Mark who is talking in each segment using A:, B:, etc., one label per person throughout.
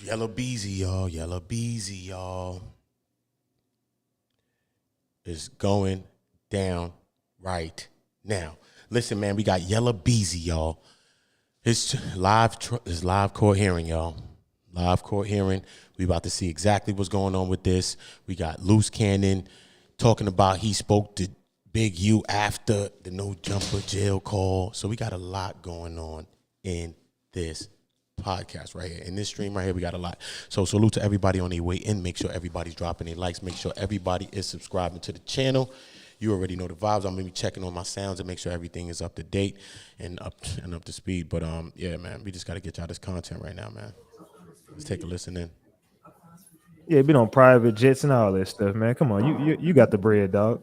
A: Yella Beezy, y'all. Yella Beezy, y'all. Is going down right now. Listen, man, we got Yella Beezy, y'all. It's live court hearing, y'all. Live court hearing. We about to see exactly what's going on with this. We got Luce Cannon talking about he spoke to Big U after the no jumper jail call. So we got a lot going on in this podcast right here. In this stream right here, we got a lot. So salute to everybody on their way in. Make sure everybody's dropping their likes. Make sure everybody is subscribing to the channel. You already know the vibes. I'm gonna be checking on my sounds and make sure everything is up to date and up to speed. But yeah, man, we just gotta get y'all this content right now, man. Let's take a listen in.
B: Yeah, been on private jets and all that stuff, man. Come on, you got the bread, dog.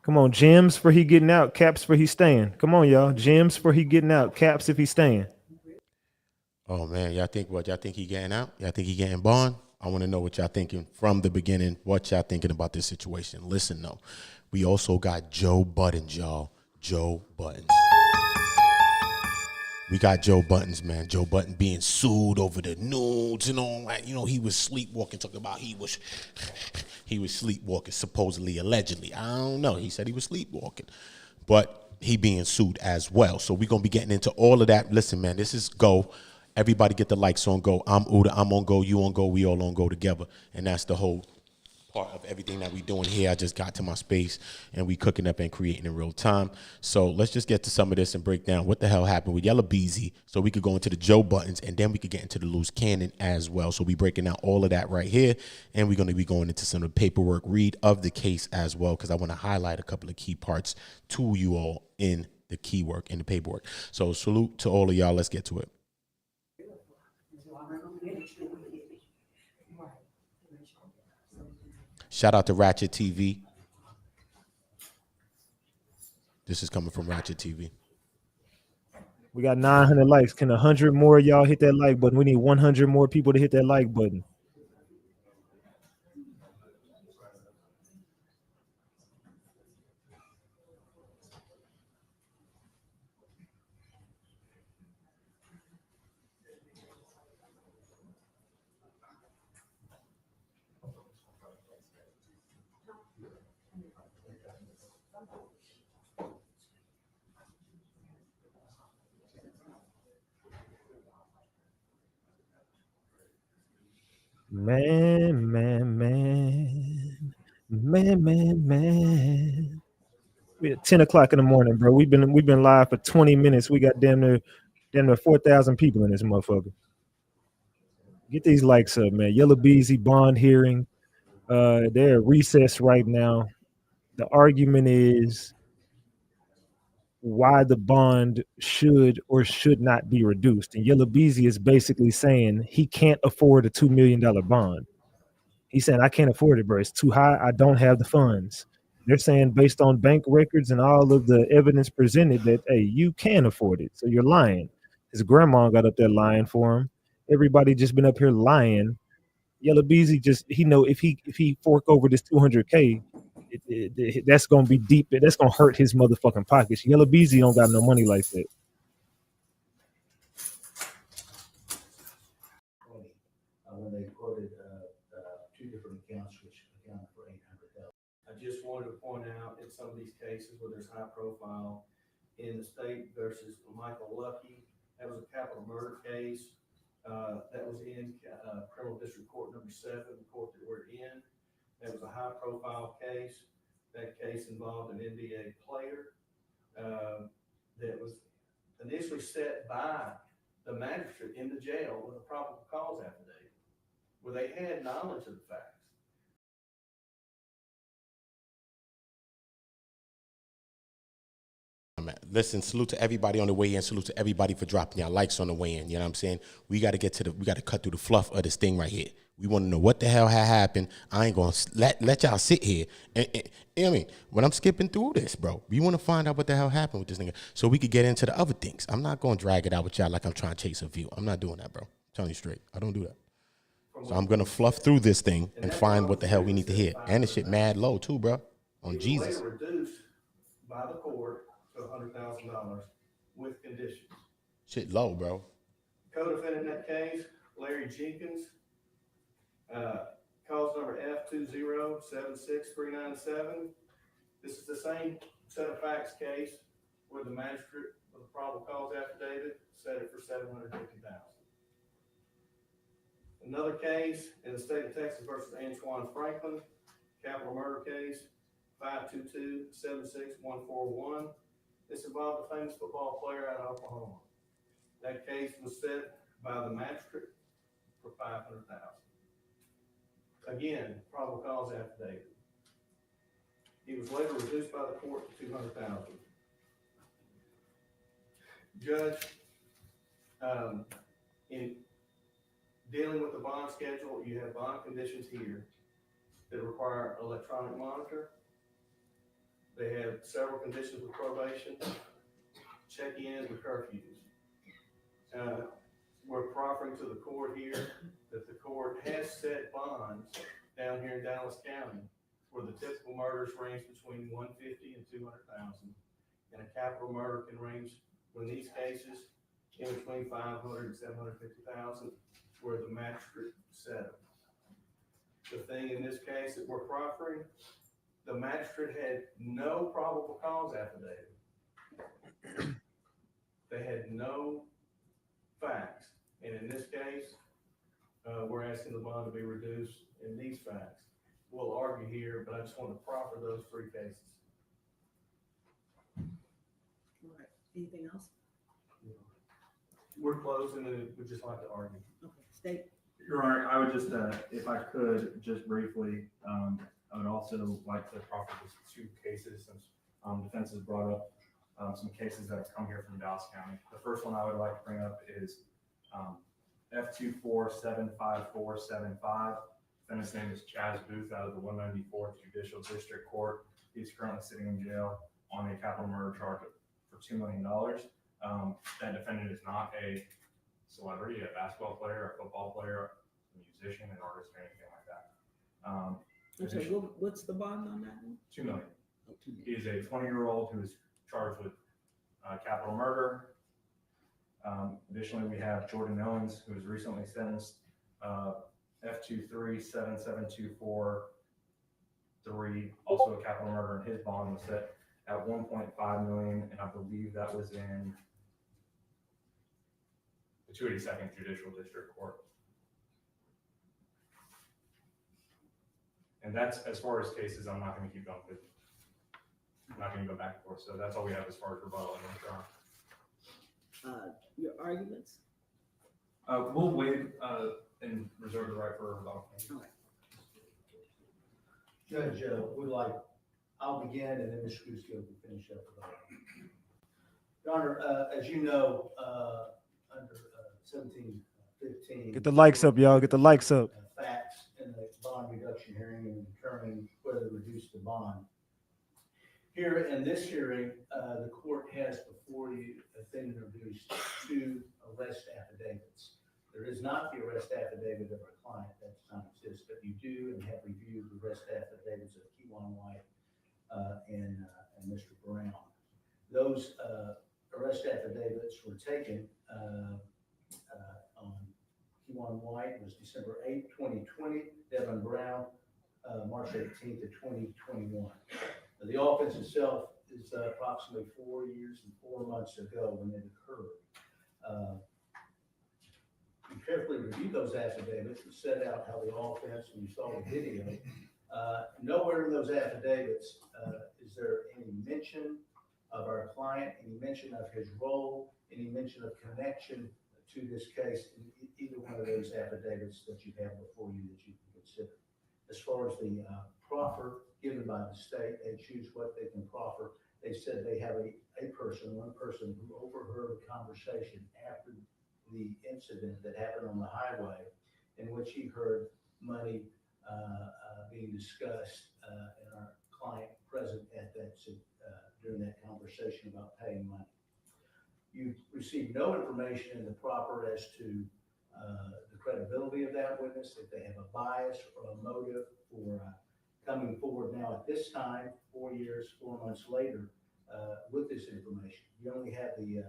B: Come on, gems for he getting out, caps for he staying. Come on, y'all. Gems for he getting out, caps if he staying.
A: Oh man, y'all think what? Y'all think he getting out? Y'all think he getting bond? I want to know what y'all thinking from the beginning. What y'all thinking about this situation? Listen, though, we also got Joe Budden, y'all. Joe Budden. We got Joe Buttons, man. Joe Budden being sued over the nudes and all that. You know, he was sleepwalking, talking about he was sleepwalking, supposedly, allegedly. I don't know. He said he was sleepwalking. But he being sued as well. So we're going to be getting into all of that. Listen, man, this is go. Everybody get the likes on go. I'm Uda. I'm on go. You on go. We all on go together. And that's the whole part of everything that we doing here. I just got to my space and we cooking up and creating in real time. So let's just get to some of this and break down what the hell happened with Yella Beezy. So we could go into the Joe Buttons and then we could get into the Luce Cannon as well. So we breaking out all of that right here. And we're going to be going into some of the paperwork read of the case as well, because I want to highlight a couple of key parts to you all in the key work, in the paperwork. So salute to all of y'all. Let's get to it. Shout out to Ratchet TV. This is coming from Ratchet TV.
B: We got 900 likes. Can 100 more of y'all hit that like button? We need 100 more people to hit that like button. Man. We at 10 o'clock in the morning, bro. We've been live for 20 minutes. We got damn near 4,000 people in this motherfucker. Get these likes up, man. Yella Beezy bond hearing. They're at recess right now. The argument is why the bond should or should not be reduced. And Yella Beezy is basically saying he can't afford a $2 million bond. He's saying, I can't afford it, bro. It's too high. I don't have the funds. They're saying based on bank records and all of the evidence presented that, hey, you can afford it. So you're lying. His grandma got up there lying for him. Everybody just been up here lying. Yella Beezy he know if he fork over this 200K, that's gonna be deep. That's gonna hurt his motherfucking pockets. Yella Beezy don't got no money like that.
C: When they quoted two different accounts, which accounted for $800,000.
D: I just wanted to point out in some of these cases where there's high profile in the state versus Michael Lucky, that was a capital murder case. That was in criminal district court number 7, the court that we're in. That was a high profile case. That case involved an NBA player that was initially set by the magistrate in the jail with a probable cause affidavit, where they had knowledge of the facts.
A: Listen, salute to everybody on the way in. Salute to everybody for dropping y'all likes on the way in. You know what I'm saying? We got to cut through the fluff of this thing right here. We want to know what the hell had happened. I ain't going to let y'all sit here. And, I mean, when I'm skipping through this, bro, we want to find out what the hell happened with this nigga so we could get into the other things. I'm not going to drag it out with y'all like I'm trying to chase a view. I'm not doing that, bro. I'm telling you straight. I don't do that. So I'm going to fluff through this thing and find what the hell we need to hear. And this shit mad low, too, bro, on Jesus.
D: They were reduced by the court to $100,000 with conditions.
A: Shit low, bro.
D: Co-defendant in that case, Larry Jenkins, cause number F2076397. This is the same set of facts case where the magistrate with a probable cause affidavit set it for $750,000. Another case in the state of Texas versus Antoine Franklin, capital murder case, 522-76141. This involved a famous football player out of Oklahoma. That case was set by the magistrate for $500,000. Again, probable cause affidavit. He was later reduced by the court to $200,000. Judge, in dealing with the bond schedule, you have bond conditions here that require electronic monitor. They have several conditions of probation, check-ins, and curfews. We're proffering to the court here that the court has set bonds down here in Dallas County where the typical murders range between $150,000 and $200,000, and a capital murder can range, in these cases, in between $500,000 and $750,000, where the magistrate set them. The thing in this case that we're proffering, the magistrate had no probable cause affidavit. They had no facts, and in this case, we're asking the bond to be reduced in these facts. We'll argue here, but I just want to proffer those three cases.
E: All right, anything else?
D: We're closing, and we'd just like to argue.
E: Okay, state.
F: Your Honor, I would just, if I could, just briefly, I would also like to proffer just two cases since defense has brought up some cases that have come here from Dallas County. The first one I would like to bring up is F2475475. Defendant's name is Chaz Booth out of the 194th Judicial District Court. He's currently sitting in jail on a capital murder charge for $2 million. That defendant is not a celebrity, a basketball player, a football player, a musician, an artist, or anything like that.
E: I'm sorry, what's the bond on that one?
F: $2 million.
E: Oh, 2 million.
F: He is a 20-year-old who is charged with capital murder. Additionally, we have Jordan Owens, who was recently sentenced F2377243, also a capital murder, and his bond was set at $1.5 million, and I believe that was in the 282nd Judicial District Court. And that's, as far as cases, I'm not going to keep going because I'm not going to go back and forth. So that's all we have as far as rebuttal.
E: Your arguments?
F: We'll waive and reserve the right for rebuttal.
E: All right.
C: Judge, I'll begin and then Ms. Kruski will finish up with that. Your Honor, as you know, under 1715.
B: Get the likes up, y'all. Get the likes up.
C: Facts in the bond reduction hearing and determining whether to reduce the bond. Here in this hearing, the court has before you been introduced two arrest affidavits. There is not the arrest affidavit of our client, that does not exist, but you do and have reviewed the arrest affidavits of Kewan White and Mr. Brown. Those arrest affidavits were taken on Kewan White was December 8, 2020, Devin Brown, March 18th of 2021. The offense itself is approximately 4 years and 4 months ago when it occurred. You carefully reviewed those affidavits and set out how the offense, and you saw the video. Nowhere in those affidavits is there any mention of our client, any mention of his role, any mention of connection to this case in either one of those affidavits that you have before you that you can consider. As far as the proffer given by the state, they choose what they can proffer. They said they have one person who overheard a conversation after the incident that happened on the highway in which he heard money being discussed and our client present at that during that conversation about paying money. You received no information in the proffer as to the credibility of that witness, if they have a bias or a motive for coming forward now at this time, 4 years, 4 months later, with this information. You only have you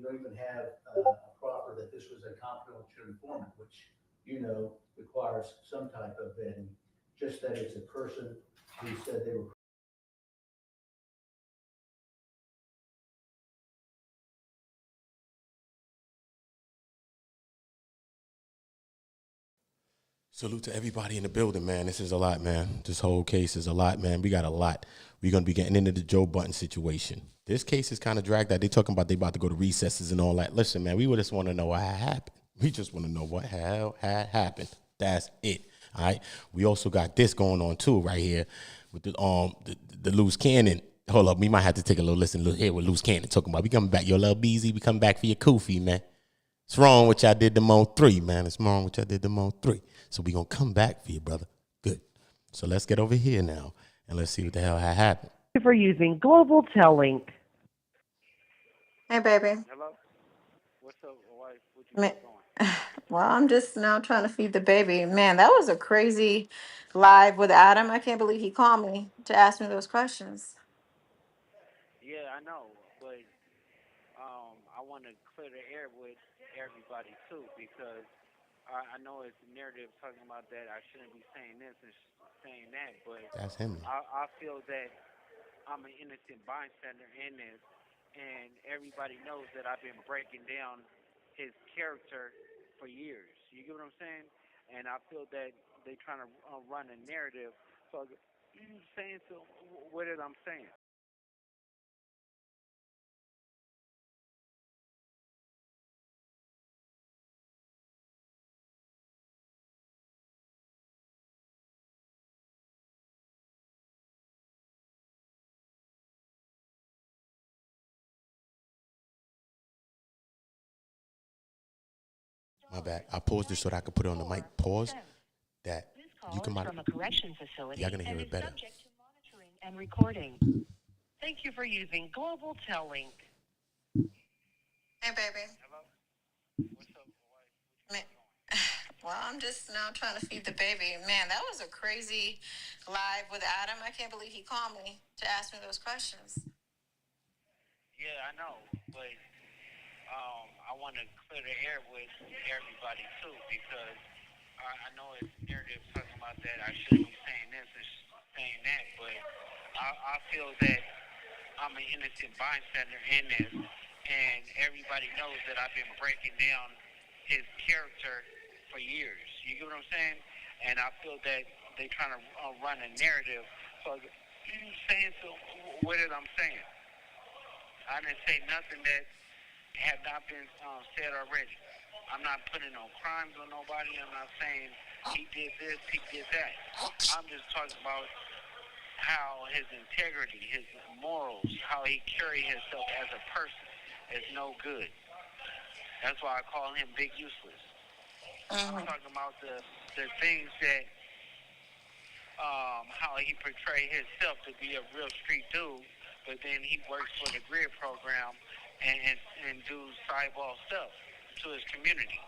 C: don't even have a proffer that this was a confidential informant, which requires some type of vetting. Just that it's a person who said they were.
A: Salute to everybody in the building, man. This is a lot, man. This whole case is a lot, man. We got a lot. We're going to be getting into the Joe Budden situation. This case is kind of dragged out. They talking about they about to go to recesses and all that. Listen, man, we just want to know what happened. We just want to know what hell had happened. That's it. All right. We also got this going on too right here with the Luce Cannon. Hold up, we might have to take a little listen here what Luce Cannon talking about. We coming back, Yella Beezy. We come back for your koofy, man. It's wrong what y'all did to Mo 3, man. It's wrong what y'all did to Mo 3. So we gonna come back for you, brother. Good. So let's get over here now and let's see what the hell had happened.
G: Thank you for using Global Link.
H: Hey, baby.
I: Hello? What's up, wife? What you
H: Ma-
I: got going?
H: Well, I'm just now trying to feed the baby. Man, that was a crazy live with Adam. I can't believe he called me to ask me those questions.
I: Yeah, I know, but I want to clear the air with everybody too, because I know it's a narrative talking about that I shouldn't be saying this and saying that, but
A: That's him.
I: I feel that I'm an innocent bystander in this, and everybody knows that I've been breaking down his character for years. You get what I'm saying? And I feel that they trying to run a narrative. So I'm saying, so what is I'm saying?
A: My bad. I paused this so that I could put it on the mic. Pause. That you come out.
G: From a correction facility.
A: Y'all gonna hear it better.
G: Subject to monitoring and recording. Thank you for using Global Link.
H: Hey, baby.
I: Hello? What's up, wife?
H: Well, I'm just now trying to feed the baby. Man, that was a crazy live with Adam. I can't believe he called me to ask me those questions.
I: Yeah, I know, but I want to clear the air with everybody too, because I know it's narrative talking about that I shouldn't be saying this and saying that, but I feel that I'm an innocent bystander in this, and everybody knows that I've been breaking down his character for years. You get what I'm saying? And I feel that they trying to run a narrative. So I'm saying, so what is I'm saying? I didn't say nothing that have not been said already. I'm not putting no crimes on nobody. I'm not saying he did this, he did that. I'm just talking about how his integrity, his morals, how he carry himself as a person is no good. That's why I call him Big Useless. I'm talking about the things that, how he portray himself to be a real street dude, but then he works for the grid program and do sideball stuff to his community.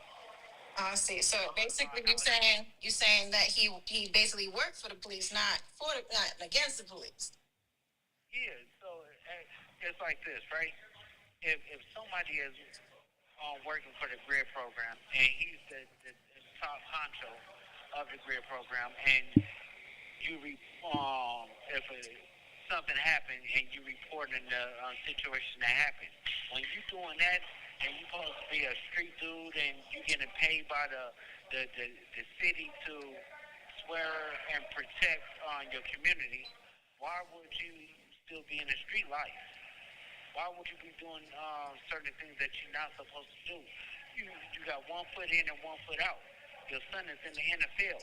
H: I see. So basically, you're saying that he basically worked for the police, not against the police.
I: Yeah. So it's like this, right? If somebody is working for the grid program and he's the top honcho of the grid program, and you if something happened and you reporting the situation that happened, when you doing that and you supposed to be a street dude and you getting paid by the city to swear and protect your community, why would you still be in the street life? Why would you be doing certain things that you're not supposed to do? You got 1 foot in and 1 foot out. Your son is in the NFL.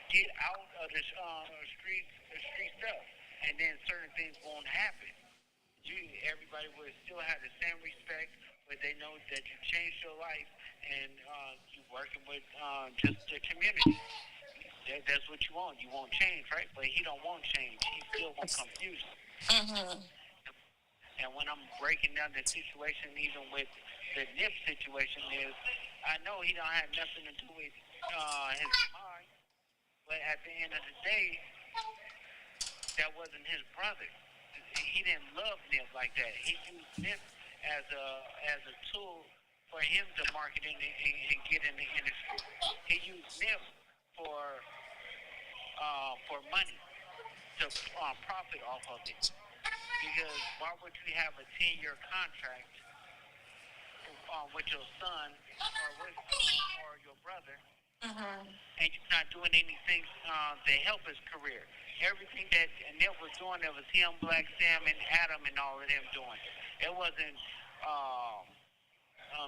I: Get out of the street stuff, and then certain things won't happen. Everybody will still have the same respect, but they know that you changed your life and you're working with just the community. That's what you want. You want change, right? But he don't want change. He still wants confusion. And when I'm breaking down the situation, even with the NIP situation, is I know he don't have nothing to do with his mind, but at the end of the day, that wasn't his brother. he didn't love Nip like that. He used Nip as a tool for him to market and get in the industry. He used Nip for money to profit off of it. Because why would you have a 10-year contract with your son or your brother, and you're not doing anything to help his career? Everything that Nip was doing, it was him, Black Sam, and Adam, and all of them doing. It wasn't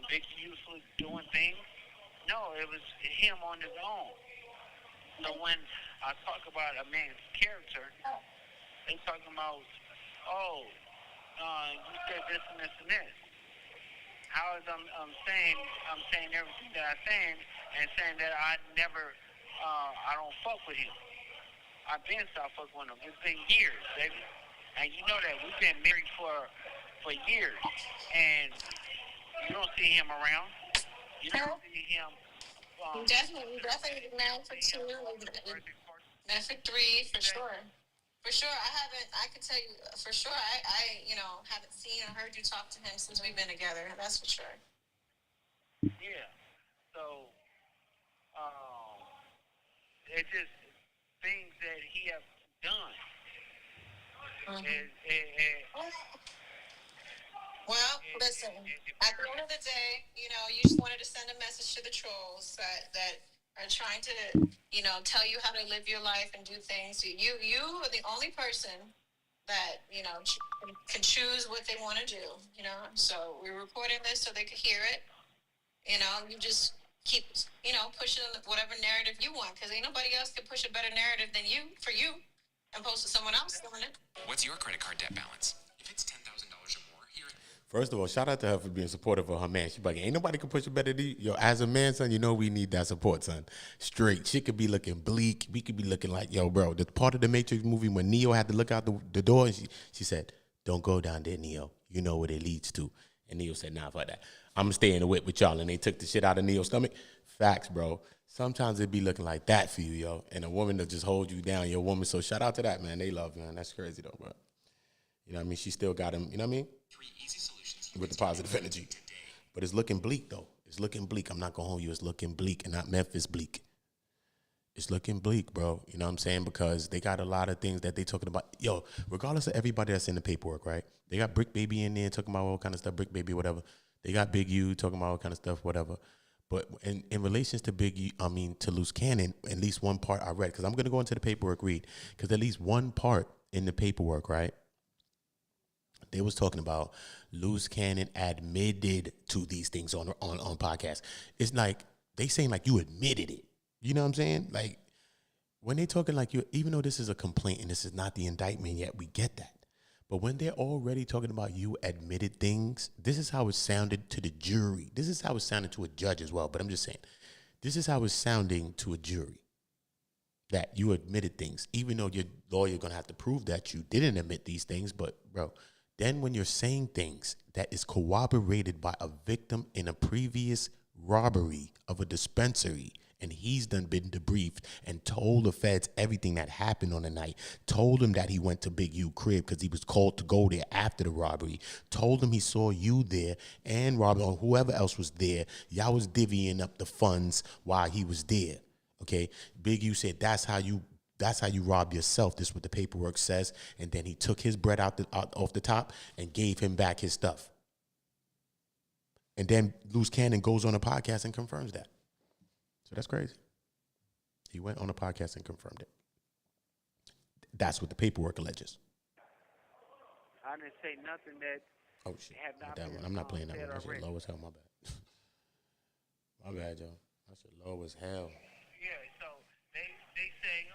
I: Big Useless doing things. No, it was him on his own. So when I talk about a man's character, they talking about, you said this and this and this. How is I'm saying everything that I'm saying and saying that I don't fuck with him. I've been stopped fucking with him. It's been years, baby. And you know that we've been married for years. And you don't see him around. You don't see him.
H: Definitely married for 2, married for 3, for sure. For sure, I can tell you, for sure, I haven't seen or heard you talk to him since we've been together. That's for sure.
I: Yeah. So, it's just things that he has done.
H: Well, listen, at the end of the day, you just wanted to send a message to the trolls that are trying to, tell you how to live your life and do things. You are the only person that, can choose what they want to do, So we're recording this so they could hear it. You just keep, pushing whatever narrative you want, because ain't nobody else can push a better narrative than you, for you, and post to someone else doing it.
J: What's your credit card debt balance? If it's $10,000 or more, here.
A: First of all, shout out to her for being supportive of her man. She's like, ain't nobody can push it better than you. Yo, as a man, son, we need that support, son. Straight. She could be looking bleak. We could be looking like, yo, bro, the part of the Matrix movie when Neo had to look out the door, and she said, don't go down there, Neo. You know what it leads to. And Neo said, nah, fuck that. I'm going to stay in the whip with y'all. And they took the shit out of Neo's stomach. Facts, bro. Sometimes it be looking like that for you, yo. And a woman to just hold you down, your woman. So shout out to that, man. They love, man. That's crazy, though, bro. You know what I mean? She still got him, you know what I mean?
J: 3 easy solutions
A: With the positive energy. But it's looking bleak, though. It's looking bleak. I'm not going to hold you. It's looking bleak and not Memphis bleak. It's looking bleak, bro. You know what I'm saying? Because they got a lot of things that they talking about. Yo, regardless of everybody that's in the paperwork, right? They got Brick Baby in there talking about all kind of stuff. Brick Baby, whatever. They got Big U talking about all kind of stuff, whatever. But in relations to to Luce Cannon, at least one part I read, because I'm going to go into the paperwork read, because at least one part in the paperwork, right? They was talking about Luce Cannon admitted to these things on podcasts. It's like, they saying like you admitted it. You know what I'm saying? Like, when they talking like you, even though this is a complaint and this is not the indictment yet, we get that. But when they're already talking about you admitted things, this is how it sounded to the jury. This is how it sounded to a judge as well. But I'm just saying, this is how it's sounding to a jury, that you admitted things, even though your lawyer going to have to prove that you didn't admit these things. But, bro, then when you're saying things that is corroborated by a victim in a previous robbery of a dispensary, and he's done been debriefed and told the feds everything that happened on the night, told him that he went to Big U crib because he was called to go there after the robbery, told him he saw you there and Robert or whoever else was there. Y'all was divvying up the funds while he was there. Okay, Big U said that's how you rob yourself. This is what the paperwork says. And then he took his bread out off the top and gave him back his stuff. And then Luce Cannon goes on a podcast and confirms that. So that's crazy. He went on a podcast and confirmed it. That's what the paperwork alleges.
I: I didn't say nothing that.
A: Oh shit!
I: Had not
A: That
I: been,
A: one. I'm not playing that
I: said
A: one. That shit
I: already.
A: low as hell. My bad. My bad, Joe. That shit low as hell.
I: Yeah, so they say,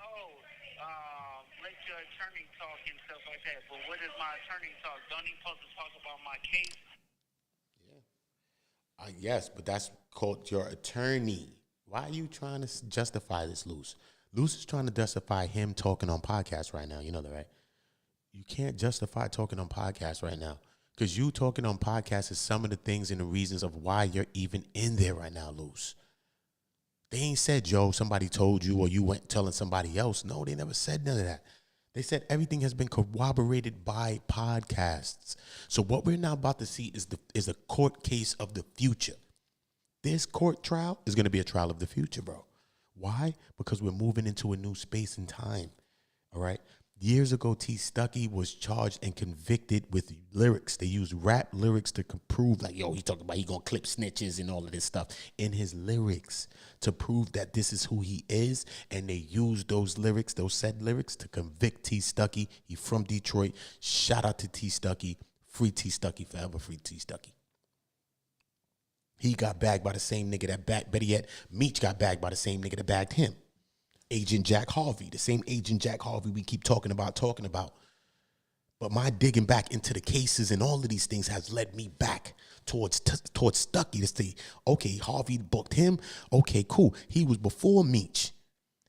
I: let your attorney talk and stuff like that. But what is my attorney talk? Don't he supposed to talk about my case?
A: Yeah. Yes, but that's called your attorney. Why are you trying to justify this, Luce? Luce is trying to justify him talking on podcasts right now. You know that, right? You can't justify talking on podcasts right now, because you talking on podcasts is some of the things and the reasons of why you're even in there right now, Luce. They ain't said, Joe, somebody told you or you went telling somebody else. No, they never said none of that. They said everything has been corroborated by podcasts. So what we're now about to see is a court case of the future. This court trial is going to be a trial of the future, bro. Why? Because we're moving into a new space and time. All right. Years ago, T. Stuckey was charged and convicted with lyrics. They used rap lyrics to prove, like, yo, he's talking about he gonna clip snitches and all of this stuff in his lyrics to prove that this is who he is. And they used those lyrics, those said lyrics, to convict T. Stuckey. He from Detroit. Shout out to T. Stuckey. Free T. Stuckey, forever free T. Stuckey. He got bagged by the same nigga that bagged, better yet, Meech got bagged by the same nigga that bagged him. Agent Jack Harvey, the same Agent Jack Harvey we keep talking about. But my digging back into the cases and all of these things has led me back towards Stuckey to say, okay, Harvey booked him. Okay, cool. He was before Meech.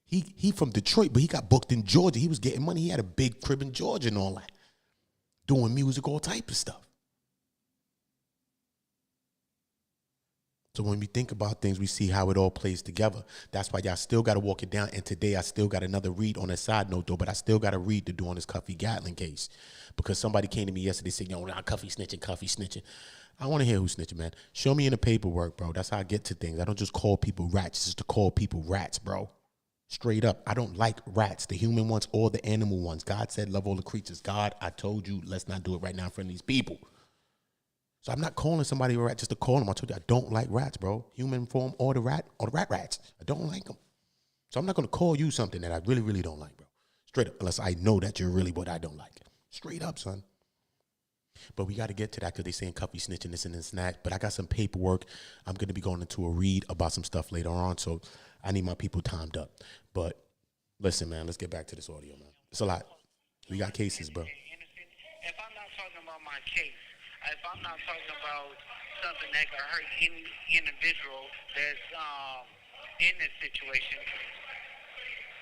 A: He from Detroit, but he got booked in Georgia. He was getting money. He had a big crib in Georgia and all that. Doing music, all type of stuff. So when we think about things, we see how it all plays together. That's why y'all still got to walk it down. And today I still got another read on a side note, though, but I still got to read to do on this Cuffy Gatlin case. Because somebody came to me yesterday and said, yo, nah, Cuffy snitching. I want to hear who's snitching, man. Show me in the paperwork, bro. That's how I get to things. I don't just call people rats. It's just to call people rats, bro. Straight up. I don't like rats, the human ones or the animal ones. God said, love all the creatures. God, I told you, let's not do it right now in front of these people. So I'm not calling somebody a rat just to call them. I told you I don't like rats, bro. Human form or the rat rats. I don't like them. So I'm not going to call you something that I really, really don't like, bro. Straight up, unless I know that you're really what I don't like. Straight up, son. But we got to get to that because they saying Cuffy snitching this and this and that. But I got some paperwork. I'm going to be going into a read about some stuff later on. So I need my people timed up. But listen, man, let's get back to this audio, man. It's a lot. We got cases, bro.
I: If I'm not talking about my case, if I'm not talking about something that could hurt any individual that's in this situation,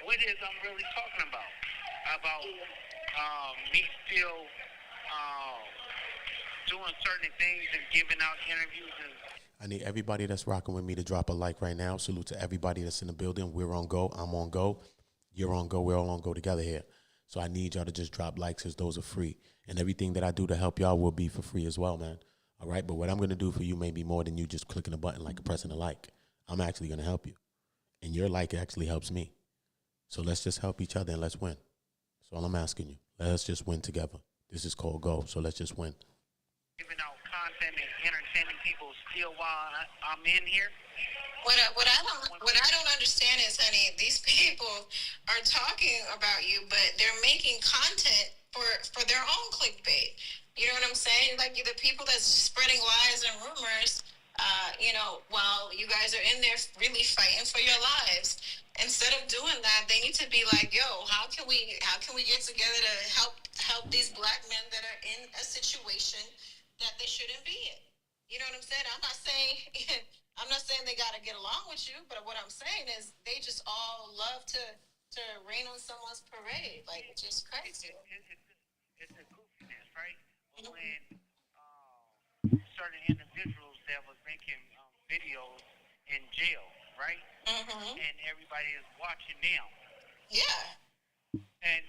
I: what is I'm really talking about? About me still doing certain things and giving out interviews. And
A: I need everybody that's rocking with me to drop a like right now. Salute to everybody that's in the building. We're on go. I'm on go. You're on go. We're all on go together here. So I need y'all to just drop likes because those are free. And everything that I do to help y'all will be for free as well, man. All right? But what I'm going to do for you may be more than you just clicking a button like pressing a like. I'm actually going to help you. And your like actually helps me. So let's just help each other and let's win. That's all I'm asking you. Let's just win together. This is called Go, so let's just win.
I: giving out content and entertaining people still while I'm in here.
H: What I don't understand is, honey, these people are talking about you, but they're making content for their own clickbait. You know what I'm saying? Like the people that's spreading lies and rumors, while you guys are in there really fighting for your lives. Instead of doing that, they need to be like, yo, how can we get together to help these black men that are in a situation that they shouldn't be in? You know what I'm saying? I'm not saying they got to get along with you, but what I'm saying is they just all love to rain on someone's parade. Like, it's just crazy.
I: It's a goofiness, right? When certain individuals that was making videos in jail, right?
H: Mm-hmm.
I: And everybody is watching them.
H: Yeah.
I: And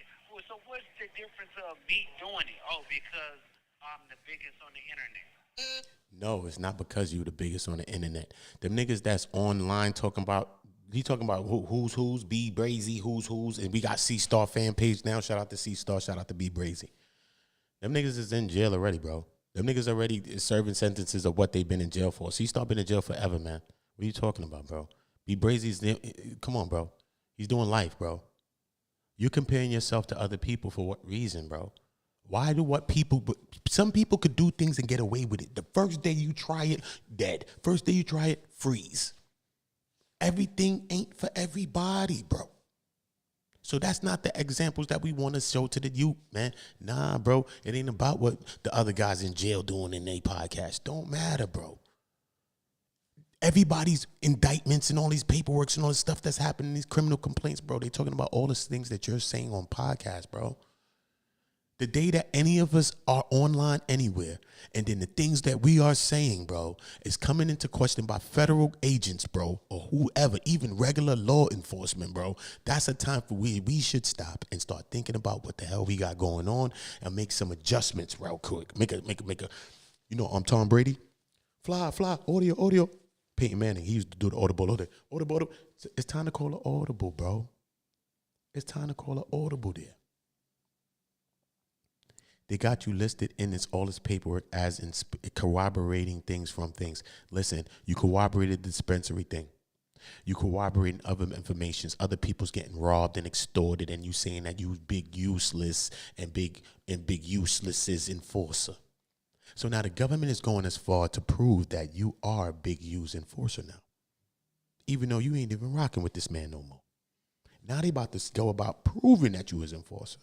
I: so what's the difference of me doing it? Oh, because I'm the biggest on the internet.
A: No, it's not because you the biggest on the internet. Them niggas that's online talking about who's, B Brazy, who's, and we got C-Star fan page now. Shout out to C-Star, shout out to B Brazy. Them niggas is in jail already, bro. Them niggas already serving sentences of what they've been in jail for. C-Star been in jail forever, man. What are you talking about, bro? B Brazy's, come on, bro. He's doing life, bro. You're comparing yourself to other people for what reason, bro? Why do some people could do things and get away with it. The first day you try it, dead. First day you try it, freeze. Everything ain't for everybody, bro. So that's not the examples that we want to show to the youth, man. Nah, bro. It ain't about what the other guys in jail doing in their podcast. Don't matter, bro. Everybody's indictments and all these paperworks and all this stuff that's happening, these criminal complaints, bro. They talking about all these things that you're saying on podcasts, bro. The day that any of us are online anywhere, and then the things that we are saying, bro, is coming into question by federal agents, bro, or whoever, even regular law enforcement, bro, that's a time for we should stop and start thinking about what the hell we got going on and make some adjustments real quick. Make a, you know, I'm Tom Brady. Fly, audio. Peyton Manning, he used to do the audible. Audible. It's time to call an audible, bro. It's time to call an audible there. They got you listed in all this paperwork as in corroborating things from things. Listen, you corroborated the dispensary thing. You corroborating other informations, other people's getting robbed and extorted, and you saying that you big useless and big useless is enforcer. So now the government is going as far to prove that you are a big use enforcer now, even though you ain't even rocking with this man no more. Now they about to go about proving that you was enforcer.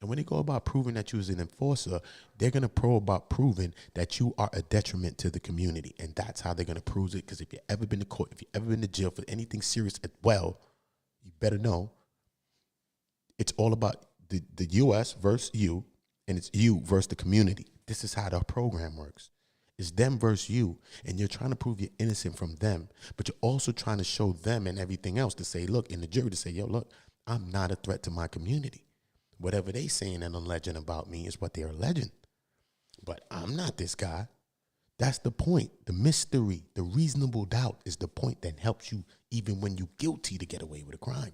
A: And when they go about proving that you was an enforcer, they're going to proving that you are a detriment to the community. And that's how they're going to prove it. Because if you've ever been to court, if you've ever been to jail for anything serious, well, you better know it's all about the U.S. versus you, and it's you versus the community. This is how the program works. It's them versus you, and you're trying to prove you're innocent from them, but you're also trying to show them and everything else to say, look, in the jury to say, yo, look, I'm not a threat to my community. Whatever they saying and alleging about me is what they're alleging. But I'm not this guy. That's the point. The mystery, the reasonable doubt is the point that helps you even when you're guilty to get away with a crime.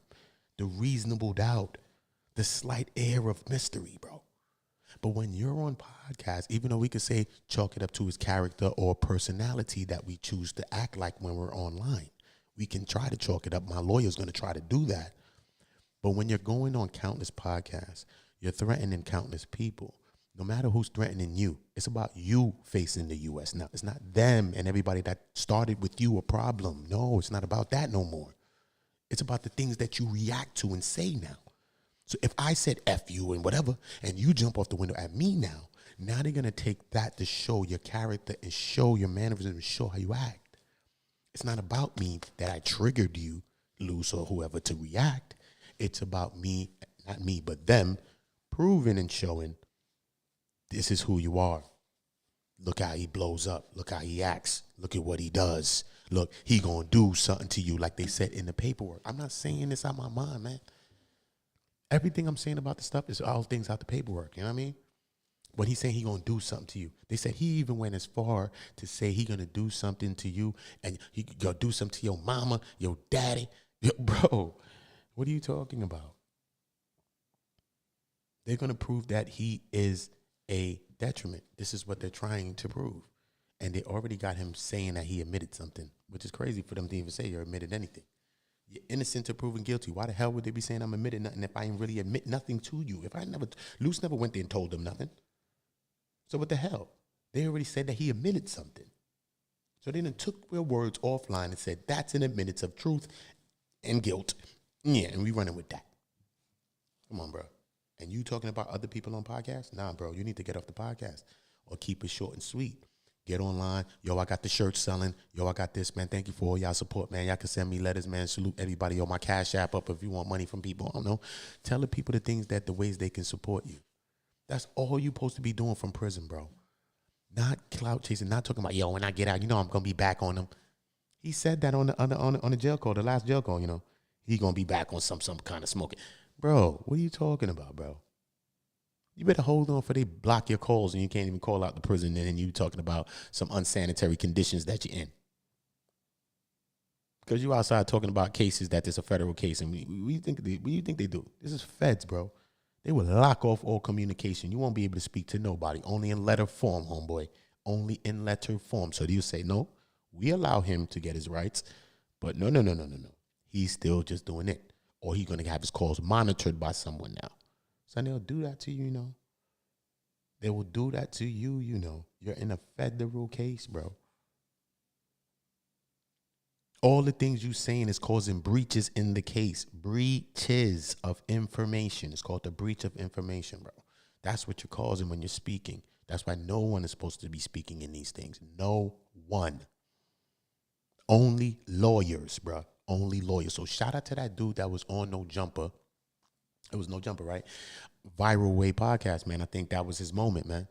A: The reasonable doubt, the slight air of mystery, bro. But when you're on podcasts, even though we could say chalk it up to his character or personality that we choose to act like when we're online, we can try to chalk it up. My lawyer's going to try to do that. But when you're going on countless podcasts, you're threatening countless people. No matter who's threatening you, it's about you facing the U.S. now. It's not them and everybody that started with you a problem. No, it's not about that no more. It's about the things that you react to and say now. So if I said F you and whatever, and you jump off the window at me now they're going to take that to show your character and show your mannerisms and show how you act. It's not about me that I triggered you, Luce, or whoever to react. It's about me, not me, but them proving and showing this is who you are. Look how he blows up. Look how he acts. Look at what he does. Look, he gonna do something to you like they said in the paperwork. I'm not saying this out my mind, man. Everything I'm saying about the stuff is all things out the paperwork, you know what I mean? But he's saying he gonna do something to you. They said he even went as far to say he gonna do something to you and he gonna do something to your mama, your daddy. Bro, what are you talking about? They're gonna prove that he is a detriment. This is what they're trying to prove. And they already got him saying that he admitted something, which is crazy for them to even say you admitted anything. You're innocent to proven guilty. Why the hell would they be saying I'm admitted nothing if I ain't really admit nothing to you? If I never, Luce never went there and told them nothing. So what the hell? They already said that he admitted something. So they then took their words offline and said that's an admittance of truth and guilt. Yeah, and we running with that. Come on, bro. And you talking about other people on podcasts? Nah, bro, you need to get off the podcast or keep it short and sweet. Get online. Yo, I got the shirt selling. Yo, I got this, man. Thank you for all y'all support, man. Y'all can send me letters, man. Salute everybody. Yo, my Cash App up if you want money from people. I don't know. Tell the people the things that the ways they can support you. That's all you supposed to be doing from prison, bro. Not clout chasing, not talking about, yo, when I get out, you know I'm going to be back on them. He said that on the jail call, the last jail call, you know. He going to be back on some kind of smoking. Bro, what are you talking about, bro? You better hold on for they block your calls and you can't even call out the prison and then you talking about some unsanitary conditions that you're in. Because you outside talking about cases that it's a federal case and what do you think they do? This is feds, bro. They will lock off all communication. You won't be able to speak to nobody. Only in letter form, homeboy. Only in letter form. So you say, no, we allow him to get his rights. But no. He's still just doing it. Or he's going to have his calls monitored by someone now. So they'll do that to you, you know. They will do that to you, you know. You're in a federal case, bro. All the things you're saying is causing breaches in the case. Breaches of information. It's called the breach of information, bro. That's what you're causing when you're speaking. That's why no one is supposed to be speaking in these things. No one. Only lawyers, bro. Only lawyers. So shout out to that dude that was on No Jumper. It was No Jumper, right? Viral Way podcast, man. I think that was his moment, man.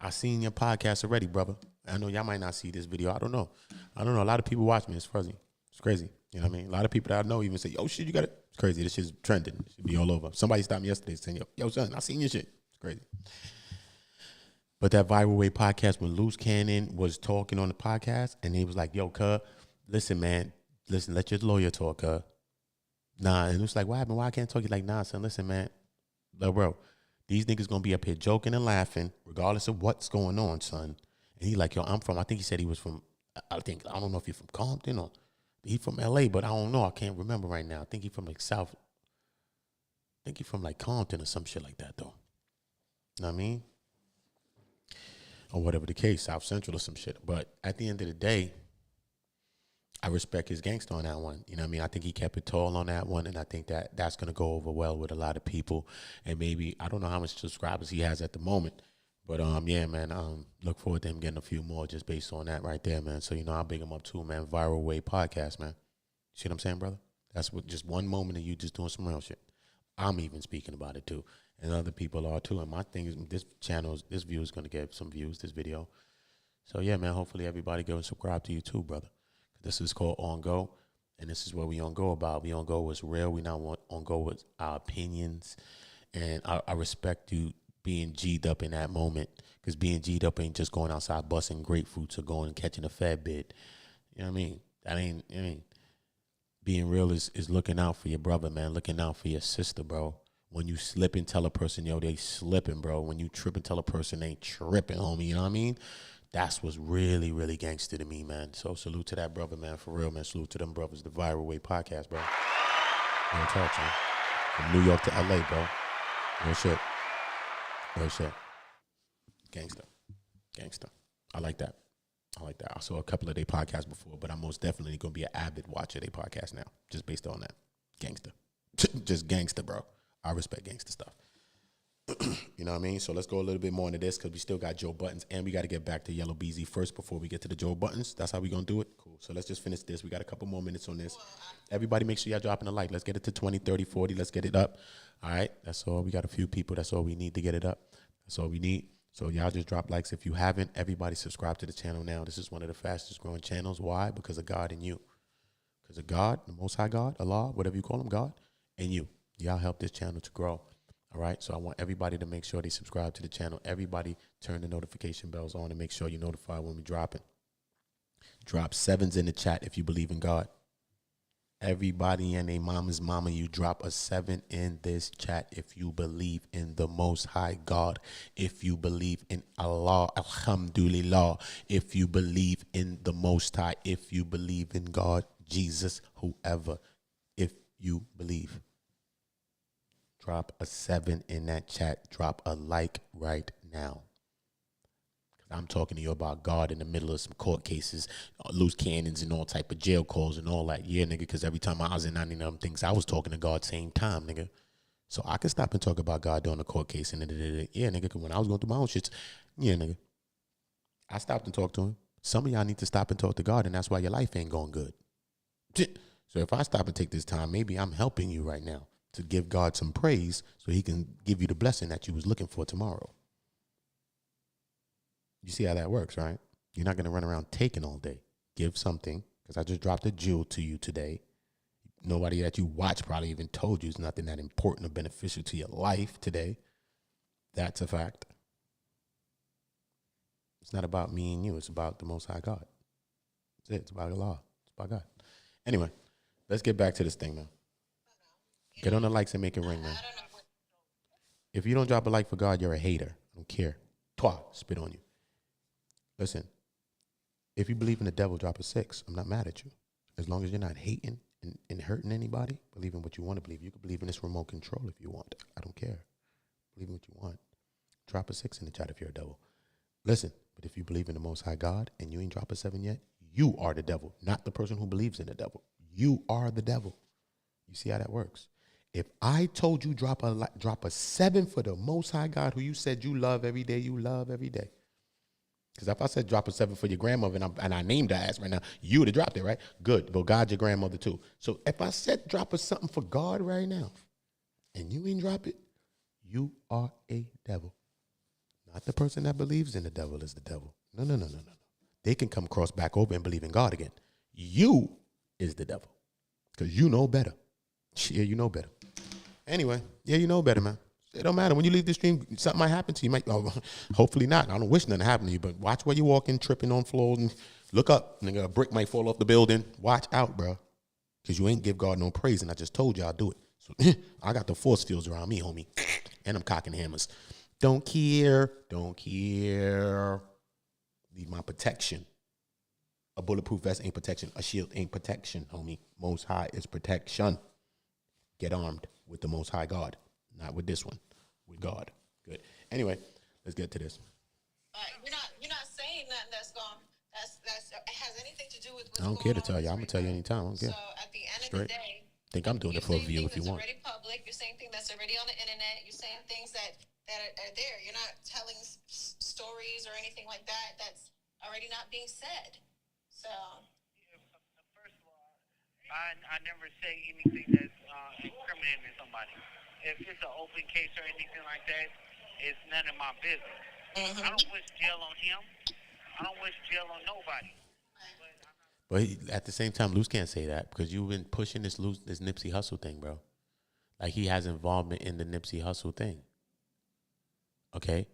A: I seen your podcast already, brother. I know y'all might not see this video. I don't know. A lot of people watch me. It's fuzzy. It's crazy. You know what I mean? A lot of people that I know even say, "Yo, shit, you got it." It's crazy. This shit's trending. It should be all over. Somebody stopped me yesterday saying, "Yo, son, I seen your shit." It's crazy. But that Viral Way podcast, when Luce Cannon was talking on the podcast, and he was like, "Yo, cuz, listen, man. Listen, let your lawyer talk, cuz." Nah, and it was like, "What happened? Why I can't talk?" You like, "Nah, son, listen, man. Look, bro, these niggas gonna be up here joking and laughing, regardless of what's going on, son." And he like, "Yo, I think he said he was from, I don't know if he's from Compton or he from LA, but I don't know. I can't remember right now. I think he from like South. I think he from like Compton or some shit like that, though. You know what I mean? Or whatever the case, South Central or some shit. But at the end of the day, I respect his gangster on that one. You know what I mean? I think he kept it tall on that one, and I think that that's going to go over well with a lot of people. And maybe, I don't know how much subscribers he has at the moment, but yeah, man, look forward to him getting a few more just based on that right there, man. So, you know, I'll big him up too, man. Viral Way podcast, man. See what I'm saying, brother? That's what, just one moment of you just doing some real shit. I'm even speaking about it too, and other people are too. And my thing is, this view is going to get some views, this video. So yeah, man, hopefully everybody go and subscribe to you too, brother. This is called On Go, and this is what we on go about. We on go what's real. We not on go with our opinions, and I respect you being G'd up in that moment, because being G'd up ain't just going outside busting grapefruits or going and catching a fat bit. You know what I mean? That ain't. I mean, being real is looking out for your brother, man. Looking out for your sister, bro. When you slip and tell a person, yo, they slipping, bro. When you trip and tell a person they ain't tripping, homie. You know what I mean? That's what's really, really gangster to me, man. So salute to that brother, man. For real, man. Salute to them brothers. The Viral Way podcast, bro. Real talk, man. From New York to LA, bro. Real shit. Real shit. Gangster. Gangster. I like that. I saw a couple of their podcasts before, but I'm most definitely going to be an avid watcher of their podcast now, just based on that. Gangster. Just gangster, bro. I respect gangster stuff. You know what I mean? So let's go a little bit more into this, because we still got Joe Buttons, and we got to get back to Yella Beezy first before we get to the Joe Buttons. That's how we going to do it? Cool. So let's just finish this. We got a couple more minutes on this. Everybody make sure y'all dropping a like. Let's get it to 20, 30, 40. Let's get it up. All right? That's all. We got a few people. That's all we need to get it up. That's all we need. So y'all just drop likes if you haven't. Everybody subscribe to the channel now. This is one of the fastest growing channels. Why? Because of God and you. Because of God, the Most High God, Allah, whatever you call him, God, and you. Y'all help this channel to grow. All right, so I want everybody to make sure they subscribe to the channel. Everybody turn the notification bells on and make sure you're notified when we drop it. Drop 7s in the chat if you believe in God. Everybody and their mama's mama, you drop a 7 in this chat if you believe in the Most High God. If you believe in Allah, alhamdulillah. If you believe in the Most High. If you believe in God, Jesus, whoever. If you believe. Drop a 7 in that chat. Drop a like right now. I'm talking to you about God in the middle of some court cases, loose cannons and all type of jail calls and all that. Yeah, nigga, because every time I was in any of them things, I was talking to God same time, nigga. So I could stop and talk about God during the court case. And yeah, nigga, when I was going through my own shits, yeah, nigga, I stopped and talked to him. Some of y'all need to stop and talk to God, and that's why your life ain't going good. So if I stop and take this time, maybe I'm helping you right now to give God some praise so he can give you the blessing that you was looking for tomorrow. You see how that works, right? You're not going to run around taking all day. Give something, because I just dropped a jewel to you today. Nobody that you watch probably even told you it's nothing that important or beneficial to your life today. That's a fact. It's not about me and you. It's about the Most High God. That's it. It's about Allah. It's about God. Anyway, let's get back to this thing now. Get on the likes and make it ring, man. If you don't drop a like for God, you're a hater. I don't care. Twa, spit on you. Listen, if you believe in the devil, drop a 6. I'm not mad at you. As long as you're not hating and hurting anybody, believe in what you want to believe. You can believe in this remote control if you want. I don't care. Believe in what you want. Drop a 6 in the chat if you're a devil. Listen, but if you believe in the Most High God and you ain't drop a 7 yet, you are the devil, not the person who believes in the devil. You are the devil. You see how that works? If I told you drop a 7 for the Most High God, who you said you love every day, you love every day. Because if I said drop a 7 for your grandmother and I named her ass right now, you would have dropped it, right? Good. Well, God, your grandmother too. So if I said drop a something for God right now and you ain't drop it, You are a devil. Not the person that believes in the devil is the devil. No. They can come cross back over and believe in God again. You is the devil. Because you know better. Yeah, you know better. Anyway, yeah, you know better, man. It don't matter. When you leave the stream, something might happen to you. Hopefully not. I don't wish nothing happened to you, but watch where you're walking, tripping on floors, and look up. Nigga, a brick might fall off the building. Watch out, bro. Because you ain't give God no praise, and I just told you I'll do it. So I got the force fields around me, homie. And I'm cocking hammers. Don't care. Need my protection. A bulletproof vest ain't protection. A shield ain't protection, homie. Most High is protection. Get armed with the Most High God. Not with this one. With God. Good. Anyway, let's get to this.
H: You're not saying nothing that's has anything to do with what's
A: I don't care to tell you. I'm gonna tell you anytime. I don't care.
H: So at the end
A: Straight.
H: of the day,
A: Think I'm doing it for a view if you want.
H: You're saying things that's already public. You're saying things that's already on the internet. You're saying things that are there. You're not telling stories or anything like that that's already not being said. So.
I: First of all, I never say anything that's incriminating somebody. If it's an open case or anything like that, it's none of my business. Mm-hmm. I don't wish jail on him. I don't wish jail on nobody.
A: But at the same time, Luce can't say that because you've been pushing this Nipsey Hussle thing, bro. Like he has involvement in the Nipsey Hussle thing. Okay?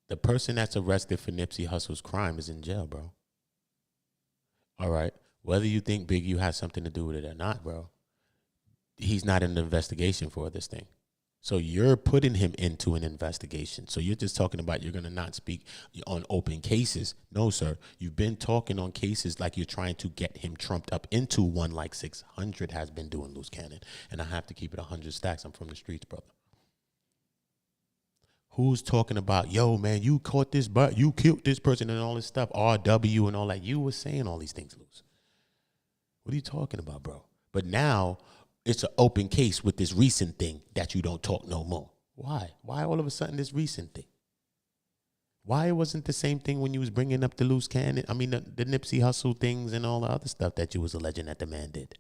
A: The person that's arrested for Nipsey Hussle's crime is in jail, bro. All right? Whether you think Big U has something to do with it or not, bro, he's not in the investigation for this thing. So you're putting him into an investigation. So you're just talking about you're going to not speak on open cases. No, sir. You've been talking on cases like you're trying to get him trumped up into one like 600 has been doing, Luce Cannon. And I have to keep it 100 stacks. I'm from the streets, brother. Who's talking about, yo, man, you caught this, but you killed this person and all this stuff, RW and all that. You were saying all these things, Luce. What are you talking about, bro? But now it's an open case with this recent thing that you don't talk no more. Why? Why all of a sudden this recent thing? Why it wasn't the same thing when you was bringing up the Luce Cannon? I mean, the Nipsey Hussle things and all the other stuff that you was alleging that the man did.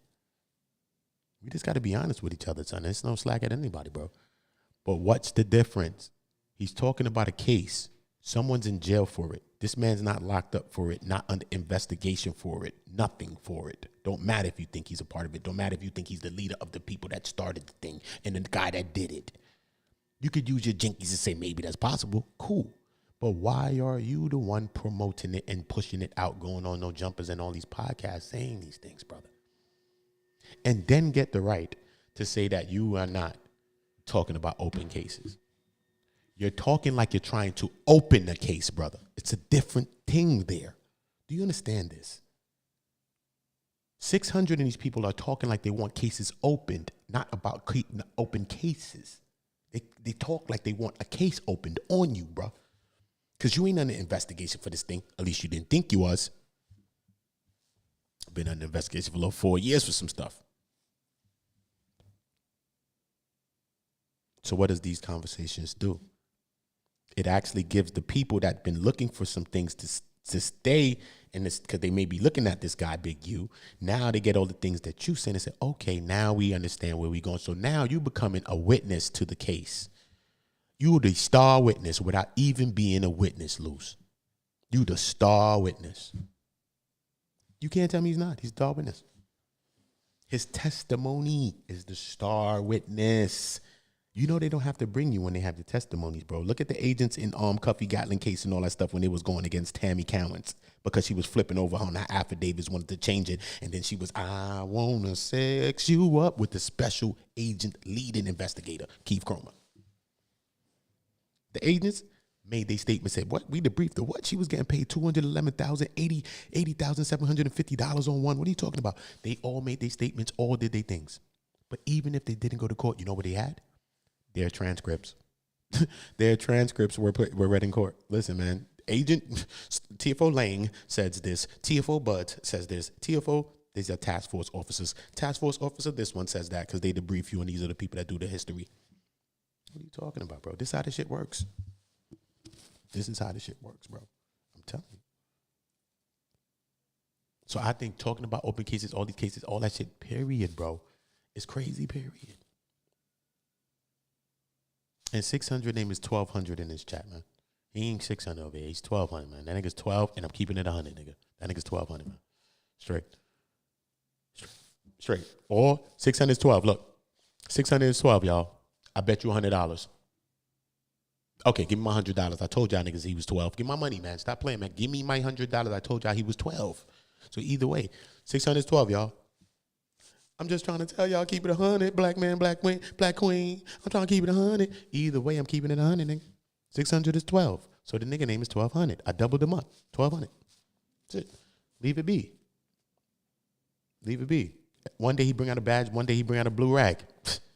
A: We just got to be honest with each other, son. There's no slack at anybody, bro. But what's the difference? He's talking about a case. Someone's in jail for it. This man's not locked up for it, not under investigation for it, nothing for it. Don't matter if you think he's a part of it. Don't matter if you think he's the leader of the people that started the thing and the guy that did it. You could use your jinkies and say maybe that's possible. Cool. But why are you the one promoting it and pushing it out, going on No Jumpers and all these podcasts saying these things, brother? And then get the right to say that you are not talking about open cases. You're talking like you're trying to open a case, brother. It's a different thing there. Do you understand this? 600 of these people are talking like they want cases opened, not about open cases. They talk like they want a case opened on you, bro. Because you ain't under investigation for this thing. At least you didn't think you was. Been under investigation for a little 4 years for some stuff. So what does these conversations do? It actually gives the people that been looking for some things to stay in this, because they may be looking at this guy, Big U. Now they get all the things that you said and say, okay, now we understand where we're going. So now you becoming a witness to the case. You the star witness without even being a witness, Luce. You the star witness. You can't tell me he's not. He's the star witness. His testimony is the star witness. You know they don't have to bring you when they have the testimonies, bro. Look at the agents in Cuffy Gatlin case and all that stuff when they was going against Tammy Cowens because she was flipping over on her affidavits, wanted to change it, and then she was, I want to sex you up with the special agent leading investigator, Keith Cromer. The agents made their statement, said, what? We debriefed the what? She was getting paid $211,000, $80,750 on one. What are you talking about? They all made their statements, all did their things. But even if they didn't go to court, you know what they had? Their transcripts. Their transcripts were read in court. Listen, man. Agent TFO Lang says this. TFO Bud says this. TFO, these are task force officers. Task force officer, this one says that because they debrief you, and these are the people that do the history. What are you talking about, bro? This is how this shit works. This is how this shit works, bro. I'm telling you. So I think talking about open cases, all these cases, all that shit, period, bro, is crazy, period. And 600 name is 1200 in his chat, man. He ain't 600 over here. He's 1200, man. That nigga's 12, and I'm keeping it 100, nigga. That nigga's 1200, man. Straight. Or 600 is 12. Look, 600 is 12, y'all. I bet you $100. Okay, give me my $100. I told y'all niggas he was 12. Give me my money, man. Stop playing, man. Give me my $100. I told y'all he was 12. So either way, 600 is 12, y'all. I'm just trying to tell y'all, keep it 100. Black man, black queen, black queen. I'm trying to keep it 100. Either way, I'm keeping it 100, nigga. 600 is 12. So the nigga name is 1200. I doubled him up. 1200. That's it. Leave it be. Leave it be. One day he bring out a badge. One day he bring out a blue rag.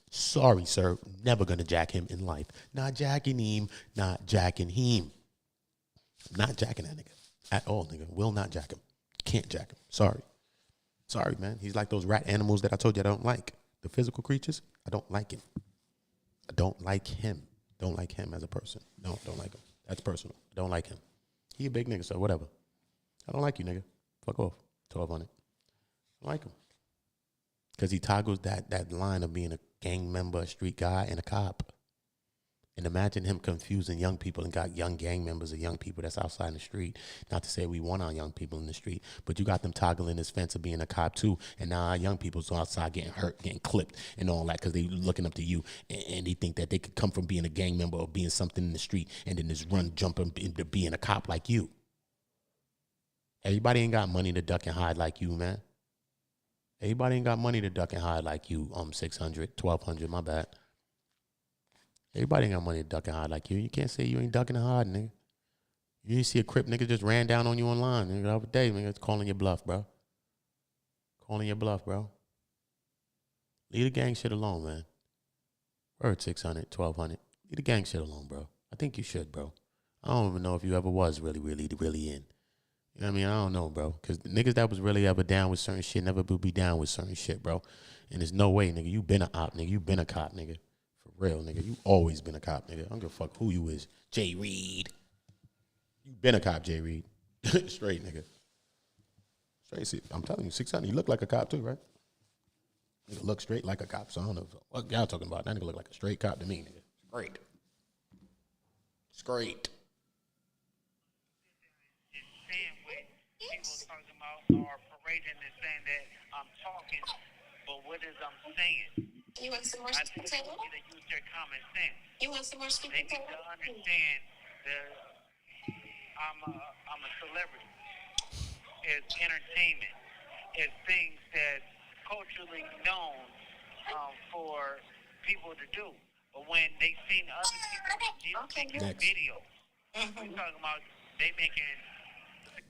A: Sorry, sir. Never gonna jack him in life. Not jacking him. Not jacking him. Not jacking that nigga at all, nigga. Will not jack him. Can't jack him. Sorry. Sorry, man. He's like those rat animals that I told you I don't like. The physical creatures, I don't like him. I don't like him. Don't like him as a person. No, don't like him. That's personal. I don't like him. He a big nigga, so whatever. I don't like you, nigga. Fuck off. 1200. I like him. Because he toggles that line of being a gang member, a street guy, and a cop. And imagine him confusing young people and got young gang members or young people that's outside in the street. Not to say we want our young people in the street, but you got them toggling this fence of being a cop too. And now our young people's outside getting hurt, getting clipped and all that because they looking up to you. And they think that they could come from being a gang member or being something in the street and then just run, jump into being a cop like you. Everybody ain't got money to duck and hide like you, man. Everybody ain't got money to duck and hide like you, 600, 1200, my bad. Everybody ain't got money to duck and hide like you. You can't say you ain't ducking and hiding, nigga. You didn't see a Crip nigga just ran down on you online, nigga, the other day, nigga. It's calling your bluff, bro. Calling your bluff, bro. Leave the gang shit alone, man. Word 600, 1200. Leave the gang shit alone, bro. I think you should, bro. I don't even know if you ever was really in. You know what I mean? I don't know, bro. Because the niggas that was really ever down with certain shit never will be down with certain shit, bro. And there's no way, nigga. You been a op, nigga. You been a cop, nigga. For real, nigga. You always been a cop, nigga. I don't give a fuck who you is. Jay Reed. You been a cop, Jay Reed. Straight, nigga. Straight. See, I'm telling you, 600. You look like a cop too, right? Nigga look straight like a cop. So I don't know what y'all talking about. That nigga look like a straight cop to me, nigga. Straight. Straight.
I: People talking about or parading and saying that I'm talking, but what is I'm saying?
H: You want some more
I: I
H: sweet
I: think
H: potato?
I: you need to use their common sense.
H: You want some more sweet
I: They need
H: potato?
I: to understand that I'm a celebrity. It's entertainment. It's things that culturally known for people to do. But when they seen other people making videos, we talking about they making.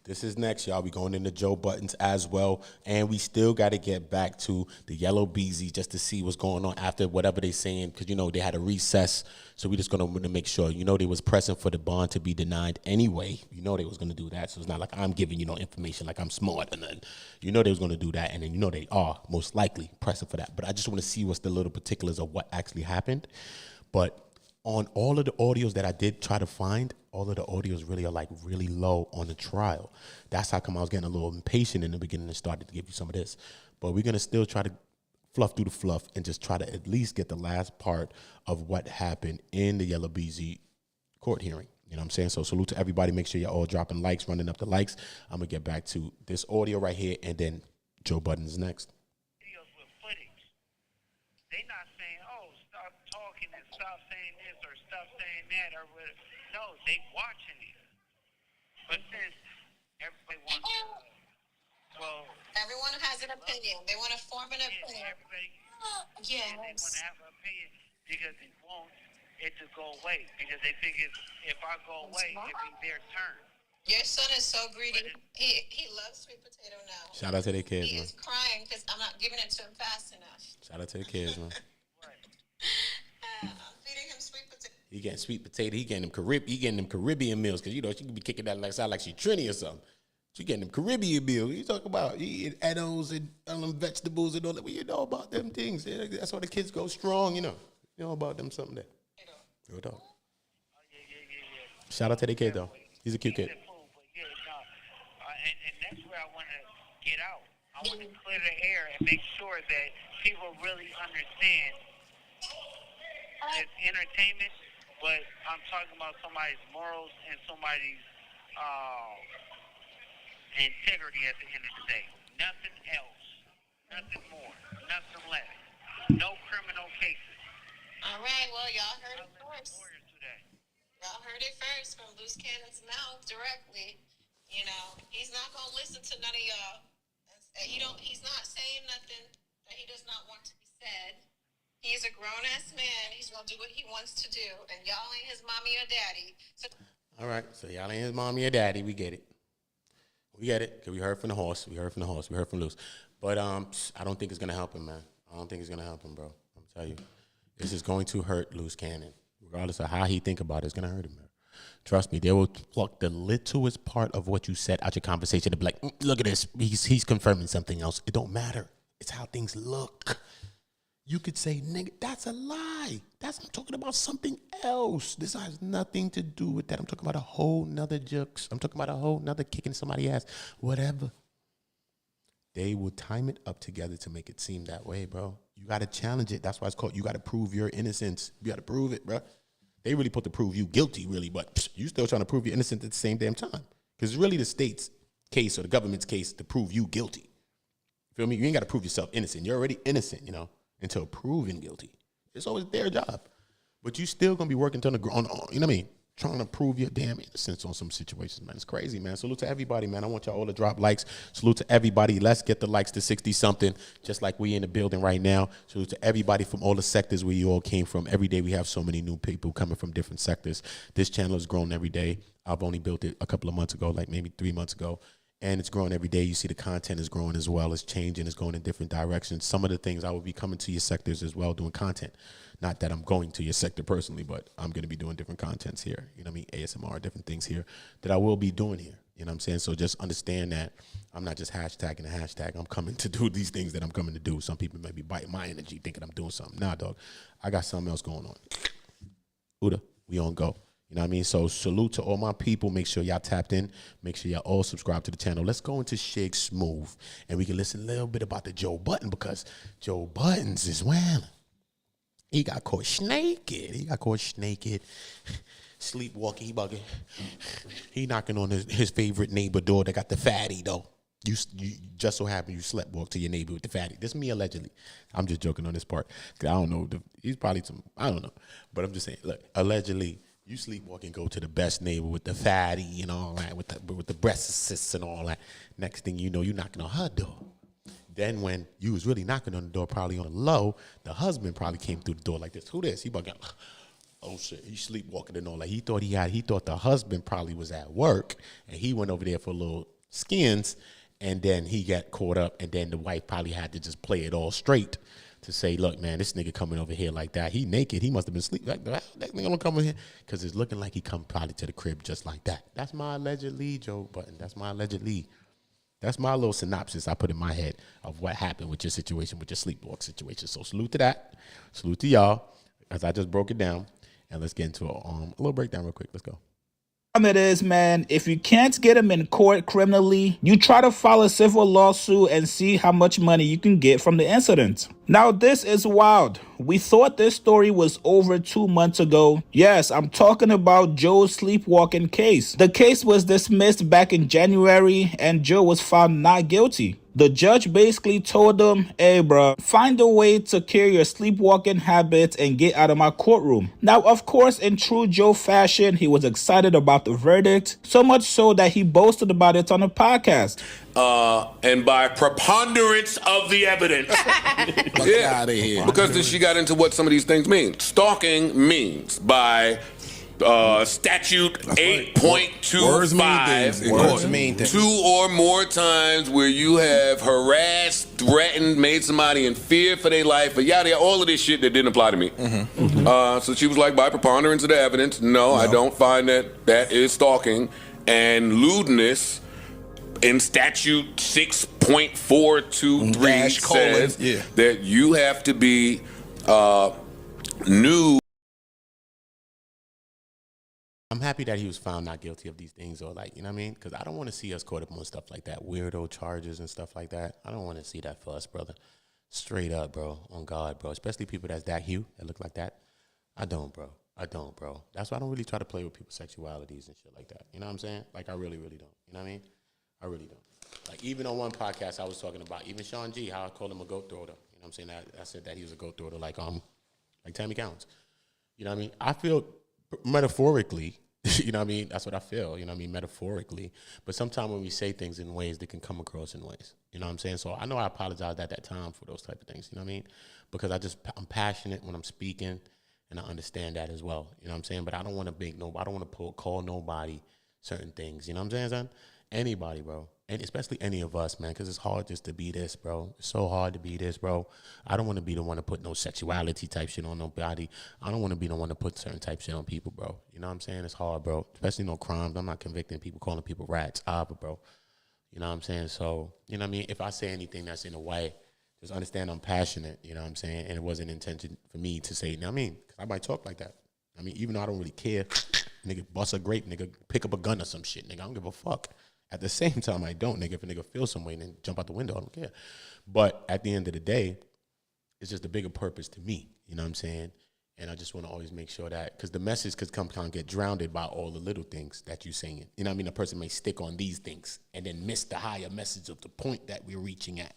A: This is next, y'all. We going into Joe Budden's as well. And we still got to get back to the Yella Beezy just to see what's going on after whatever they saying. Because, you know, they had a recess. So we just going to make sure. You know, they was pressing for the bond to be denied anyway. You know they was going to do that. So it's not like I'm giving you no information like I'm smart or nothing. You know they was going to do that. And then you know they are most likely pressing for that. But I just want to see what's the little particulars of what actually happened. But on all of the audios that I did try to find, all of the audios really are like really low on the trial. That's how come I was getting a little impatient in the beginning and started to give you some of this. But we're going to still try to fluff through the fluff and just try to at least get the last part of what happened in the Yella Beezy court hearing. You know what I'm saying? So salute to everybody. Make sure you're all dropping likes, running up the likes. I'm going to get back to this audio right here, and then Joe Budden's next.
I: Videos with footage. They not saying, oh, stop talking and stop saying this or stop saying that or whatever. No, they watching it. But since everybody wants to, well,
H: Everyone has an opinion. They want to form an opinion.
I: everybody,
H: Yes.
I: they want to have an opinion because they want it to go away. Because they figure if I go away, it'll be their turn.
H: Your son is so greedy. He loves sweet potato now.
A: Shout out to their kids,
H: He
A: man.
H: is crying because I'm not giving it to him fast enough.
A: Shout out to the kids, man.
H: I'm feeding him sweet potato.
A: He getting sweet potato. He getting them Caribbean meals because, you know, she could be kicking that like sound like she Trini or something. She getting them Caribbean meals. You talk about eating edibles and them vegetables and all that. Well, you know about them things. That's why the kids go strong, you know. You know about them something there. Real talk. Shout out to the kid, though. He's a cute kid.
I: And that's where I want to get out. I want to clear the air and make sure that people really understand it's entertainment, But I'm talking about somebody's morals and somebody's integrity at the end of the day. Nothing else. Nothing more. Nothing less. No criminal cases.
H: All right, well, y'all heard it first.
I: Lawyers today.
H: Y'all heard it first from Luce Cannon's mouth directly. You know, he's not gonna listen to none of y'all. He's not saying nothing that he does not want to be said. He's a grown-ass man. He's gonna do what he wants to do, and y'all ain't his mommy or daddy. So
A: All right, so y'all ain't his mommy or daddy. We get it. We get it, because we heard from the horse. We heard from Luce. But I don't think it's going to help him, man. I don't think it's going to help him, bro. I'm telling you. This is going to hurt Luce Cannon. Regardless of how he think about it, it's going to hurt him, man. Trust me, they will pluck the littlest part of what you said out your conversation to be like, look at this. He's confirming something else. It don't matter. It's how things look. You could say, nigga, that's a lie. I'm talking about something else. This has nothing to do with that. I'm talking about a whole nother jokes. I'm talking about a whole nother kicking somebody's ass. Whatever. They will time it up together to make it seem that way, bro. You got to challenge it. That's why it's called, you got to prove your innocence. You got to prove it, bro. They really put to prove you guilty, really, but you still trying to prove you're innocent at the same damn time. Because it's really the state's case or the government's case to prove you guilty. Feel me? You ain't got to prove yourself innocent. You're already innocent, you know, until proven guilty. It's always their job. But you still going to be working on the ground, you know what I mean? Trying to prove your damn innocence on some situations, man. It's crazy, man. Salute to everybody, man. I want y'all all to drop likes. Salute to everybody. Let's get the likes to 60-something, just like we in the building right now. Salute to everybody from all the sectors where you all came from. Every day we have so many new people coming from different sectors. This channel has grown every day. I've only built it a couple of months ago, like maybe 3 months ago. And it's growing every day. You see the content is growing as well. It's changing. It's going in different directions. Some of the things I will be coming to your sectors as well doing content. Not that I'm going to your sector personally, but I'm going to be doing different contents here. You know what I mean? ASMR, different things here that I will be doing here. You know what I'm saying? So just understand that I'm not just hashtagging a hashtag. I'm coming to do these things that I'm coming to do. Some people may be biting my energy thinking I'm doing something. Nah, dog. I got something else going on. Uda, we on go. You know what I mean? So salute to all my people. Make sure y'all tapped in. Make sure y'all all subscribe to the channel. Let's go into Shig Smooth, and we can listen a little bit about the Joe Budden, because Joe Budden's is well. He got caught naked. Sleepwalking. He bugging. He knocking on his favorite neighbor door that got the fatty, though. You just so happen you sleptwalk to your neighbor with the fatty. This is me allegedly. I'm just joking on this part. Cause I don't know. He's probably I don't know. But I'm just saying, look, allegedly, you sleepwalk and go to the best neighbor with the fatty and all that, with the breast assists and all that. Next thing you know, you're knocking on her door. Then when you was really knocking on the door, probably on the low, the husband probably came through the door like this. Who this? He bugging. Oh shit, he's sleepwalking and all that. He thought the husband probably was at work, and he went over there for a little skins, and then he got caught up, and then the wife probably had to just play it all straight to say, look, man, this nigga coming over here like that. He naked. He must have been sleeping. That nigga gonna come in here because it's looking like he come probably to the crib just like that. That's my alleged lead, Joe Budden. That's my alleged lead. That's my little synopsis I put in my head of what happened with your situation, with your sleepwalk situation. So salute to that. Salute to y'all, as I just broke it down. And let's get into a little breakdown real quick. Let's go.
K: It is, man, if you can't get him in court criminally, you try to file a civil lawsuit and see how much money you can get from the incident. Now, this is wild. We thought this story was over 2 months ago. Yes, I'm talking about Joe's sleepwalking case. The case was dismissed back in January, and Joe was found not guilty. The judge basically told him, hey, bro, find a way to cure your sleepwalking habits and get out of my courtroom. Now, of course, in true Joe fashion, he was excited about the verdict, so much so that he boasted about it on a podcast.
L: And by preponderance of the evidence.
A: Yeah, out of here.
L: Because then she got into what some of these things mean. Stalking means by statute 8.25,
A: Words mean things.
L: 2 or more times where you have harassed, threatened, made somebody in fear for their life, but yada, all of this shit that didn't apply to me. So she was like, by preponderance of the evidence, no, I don't find that is stalking. And lewdness in statute 6.423 says that you have to be nude.
A: I'm happy that he was found not guilty of these things, or like, you know what I mean? Because I don't want to see us caught up on stuff like that, weirdo charges and stuff like that. I don't want to see that for us, brother. Straight up, bro. On God, bro. Especially people that's that hue, that look like that. I don't, bro. I don't, bro. That's why I don't really try to play with people's sexualities and shit like that. You know what I'm saying? Like, I really, really don't. You know what I mean? I really don't. Like, even on one podcast I was talking about, even Sean G, how I called him a goat thrower. You know what I'm saying? I said that he was a goat thrower, like Tammy Counts. You know what I mean? I feel metaphorically, you know what I mean? That's what I feel, you know what I mean? Metaphorically. But sometimes when we say things in ways, they can come across in ways. You know what I'm saying? So I know I apologized at that time for those type of things, you know what I mean? Because I'm passionate when I'm speaking, and I understand that as well. You know what I'm saying? But I don't want to I don't want to call nobody certain things. You know what I'm saying, son? Anybody, bro. And especially any of us, man, because it's hard just to be this, bro. It's so hard to be this, bro. I don't want to be the one to put no sexuality type shit on nobody. I don't want to be the one to put certain type shit on people, bro. You know what I'm saying? It's hard, bro. Especially no crimes. I'm not convicting people, calling people rats, bro. You know what I'm saying? So, you know what I mean? If I say anything that's in a way, just understand I'm passionate, you know what I'm saying? And it wasn't intention for me to say, you know what I mean? Because I might talk like that. I mean, even though I don't really care, nigga, bust a grape, nigga, pick up a gun or some shit, nigga. I don't give a fuck. At the same time, I don't, nigga. If a nigga feels some way and then jump out the window, I don't care. But at the end of the day, it's just a bigger purpose to me, you know what I'm saying? And I just want to always make sure that, because the message could kind of get drowned by all the little things that you're saying. You know what I mean? A person may stick on these things and then miss the higher message of the point that we're reaching at.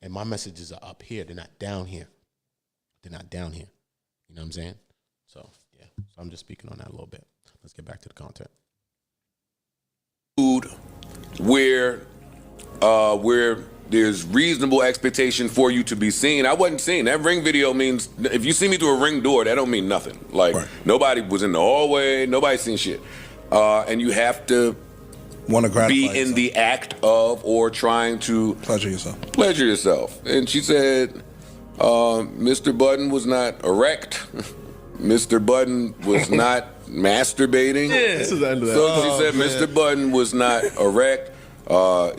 A: And my messages are up here. They're not down here. They're not down here. You know what I'm saying? So, yeah. So I'm just speaking on that a little bit. Let's get back to the content.
L: Where there's reasonable expectation for you to be seen. I wasn't seen. That ring video means, if you see me through a ring door, that don't mean nothing. Like, nobody was in the hallway, nobody seen shit. And you have to be in the act of or trying to pleasure yourself. And she said, Mr. Budden was not erect. Mr. Budden was not masturbating.
M: Yeah. This is the end of that.
L: So she said Mr. Budden was not erect.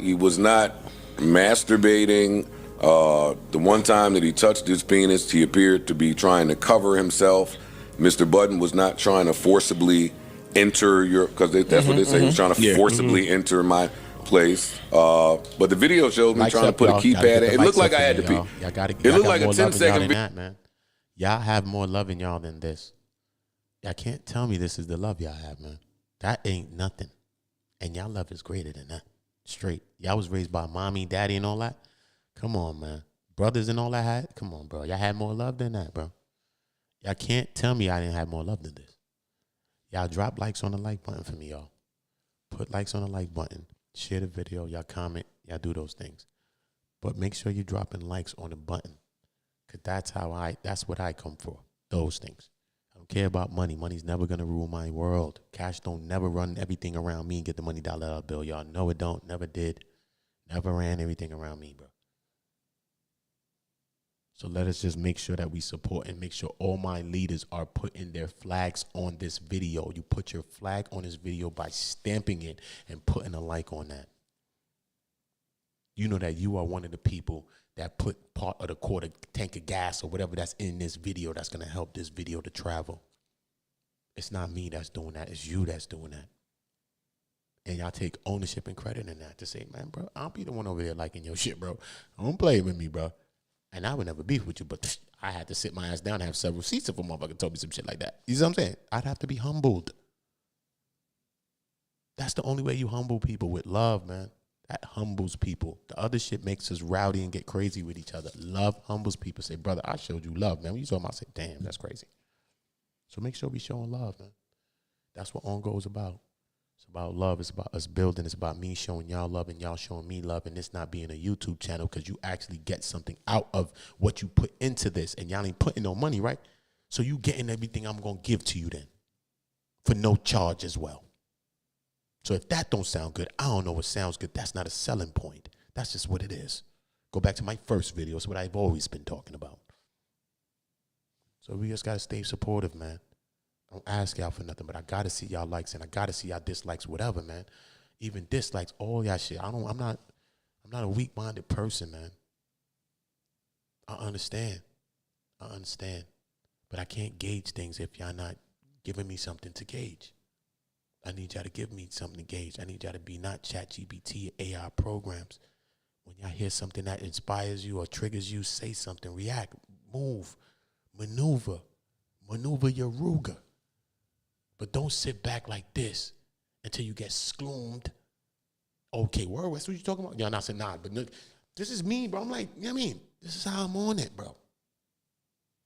L: He was not masturbating. The one time that he touched his penis, he appeared to be trying to cover himself. Mr. Budden was not trying to forcibly enter your, because that's what they say, he was trying to forcibly enter my place. But the video showed me trying to put a keypad in. It looked like I had to pee. It looked like a 10-second video.
A: Man. Y'all have more love in y'all than this. Y'all can't tell me this is the love y'all have, man. That ain't nothing. And y'all love is greater than that. Straight. Y'all was raised by mommy, daddy, and all that. Come on, man. Brothers and all that had. Come on, bro. Y'all had more love than that, bro. Y'all can't tell me I didn't have more love than this. Y'all drop likes on the like button for me, y'all. Put likes on the like button. Share the video. Y'all comment. Y'all do those things. But make sure you're dropping likes on the button. Because that's what I come for. Those things. I don't care about money. Money's never going to rule my world. Cash don't never run everything around me and get the money dollar bill. Y'all know it don't. Never did. Never ran everything around me, bro. So let us just make sure that we support and make sure all my leaders are putting their flags on this video. You put your flag on this video by stamping it and putting a like on that. You know that you are one of the people that put part of the quarter tank of gas or whatever that's in this video that's going to help this video to travel. It's not me that's doing that. It's you that's doing that. And y'all take ownership and credit in that to say, man, bro, I'll be the one over there liking your shit, bro. Don't play with me, bro. And I would never beef with you, but I had to sit my ass down and have several seats if a motherfucker told me some shit like that. You see what I'm saying? I'd have to be humbled. That's the only way you humble people, with love, man. That humbles people. The other shit makes us rowdy and get crazy with each other. Love humbles people. Say, brother, I showed you love, man. When you talking about, say, damn, that's crazy. So make sure we showing love, man. That's what On Go is about. It's about love. It's about us building. It's about me showing y'all love and y'all showing me love, and this not being a YouTube channel, because you actually get something out of what you put into this, and y'all ain't putting no money, right? So you getting everything I'm going to give to you then for no charge as well. So if that don't sound good, I don't know what sounds good. That's not a selling point. That's just what it is. Go back to my first video. It's what I've always been talking about. So we just got to stay supportive, man. Don't ask y'all for nothing, but I got to see y'all likes and I got to see y'all dislikes, whatever, man. Even dislikes, all y'all shit. I'm not a weak-minded person, man. I understand. But I can't gauge things if y'all not giving me something to gauge. I need y'all to give me something to gauge. I need y'all to be not ChatGPT or AI programs. When y'all hear something that inspires you or triggers you, say something, react, move, maneuver your Ruger. But don't sit back like this until you get sloomed. Okay, word, that's what you talking about? Yeah, and I said, nah, but look, this is me, bro. I'm like, you know what I mean? This is how I'm on it, bro.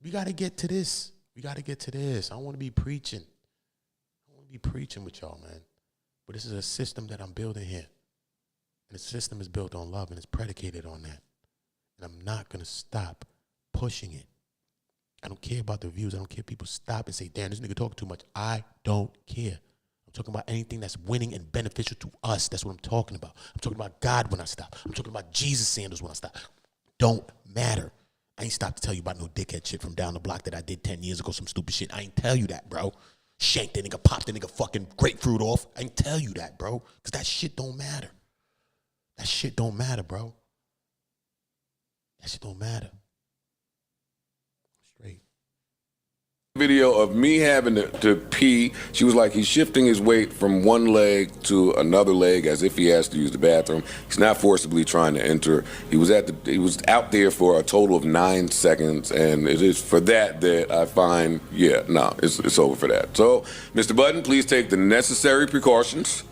A: We got to get to this. We got to get to this. I don't want to be preaching. I want to be preaching with y'all, man. But this is a system that I'm building here. And the system is built on love and it's predicated on that. And I'm not going to stop pushing it. I don't care about the views. I don't care if people stop and say, damn, this nigga talking too much. I don't care. I'm talking about anything that's winning and beneficial to us. That's what I'm talking about. I'm talking about God when I stop. I'm talking about Jesus sandals when I stop. Don't matter. I ain't stopped to tell you about no dickhead shit from down the block that I did 10 years ago, some stupid shit. I ain't tell you that, bro. Shanked the nigga, popped the nigga fucking grapefruit off. I ain't tell you that, bro. Because that shit don't matter. That shit don't matter, bro. That shit don't matter. Straight.
L: Video of me having to pee. She was like, he's shifting his weight from one leg to another leg as if he has to use the bathroom. He's not forcibly trying to enter. He was out there for a total of 9 seconds, and it is for that I find, it's over for that. So, Mr. Budden, please take the necessary precautions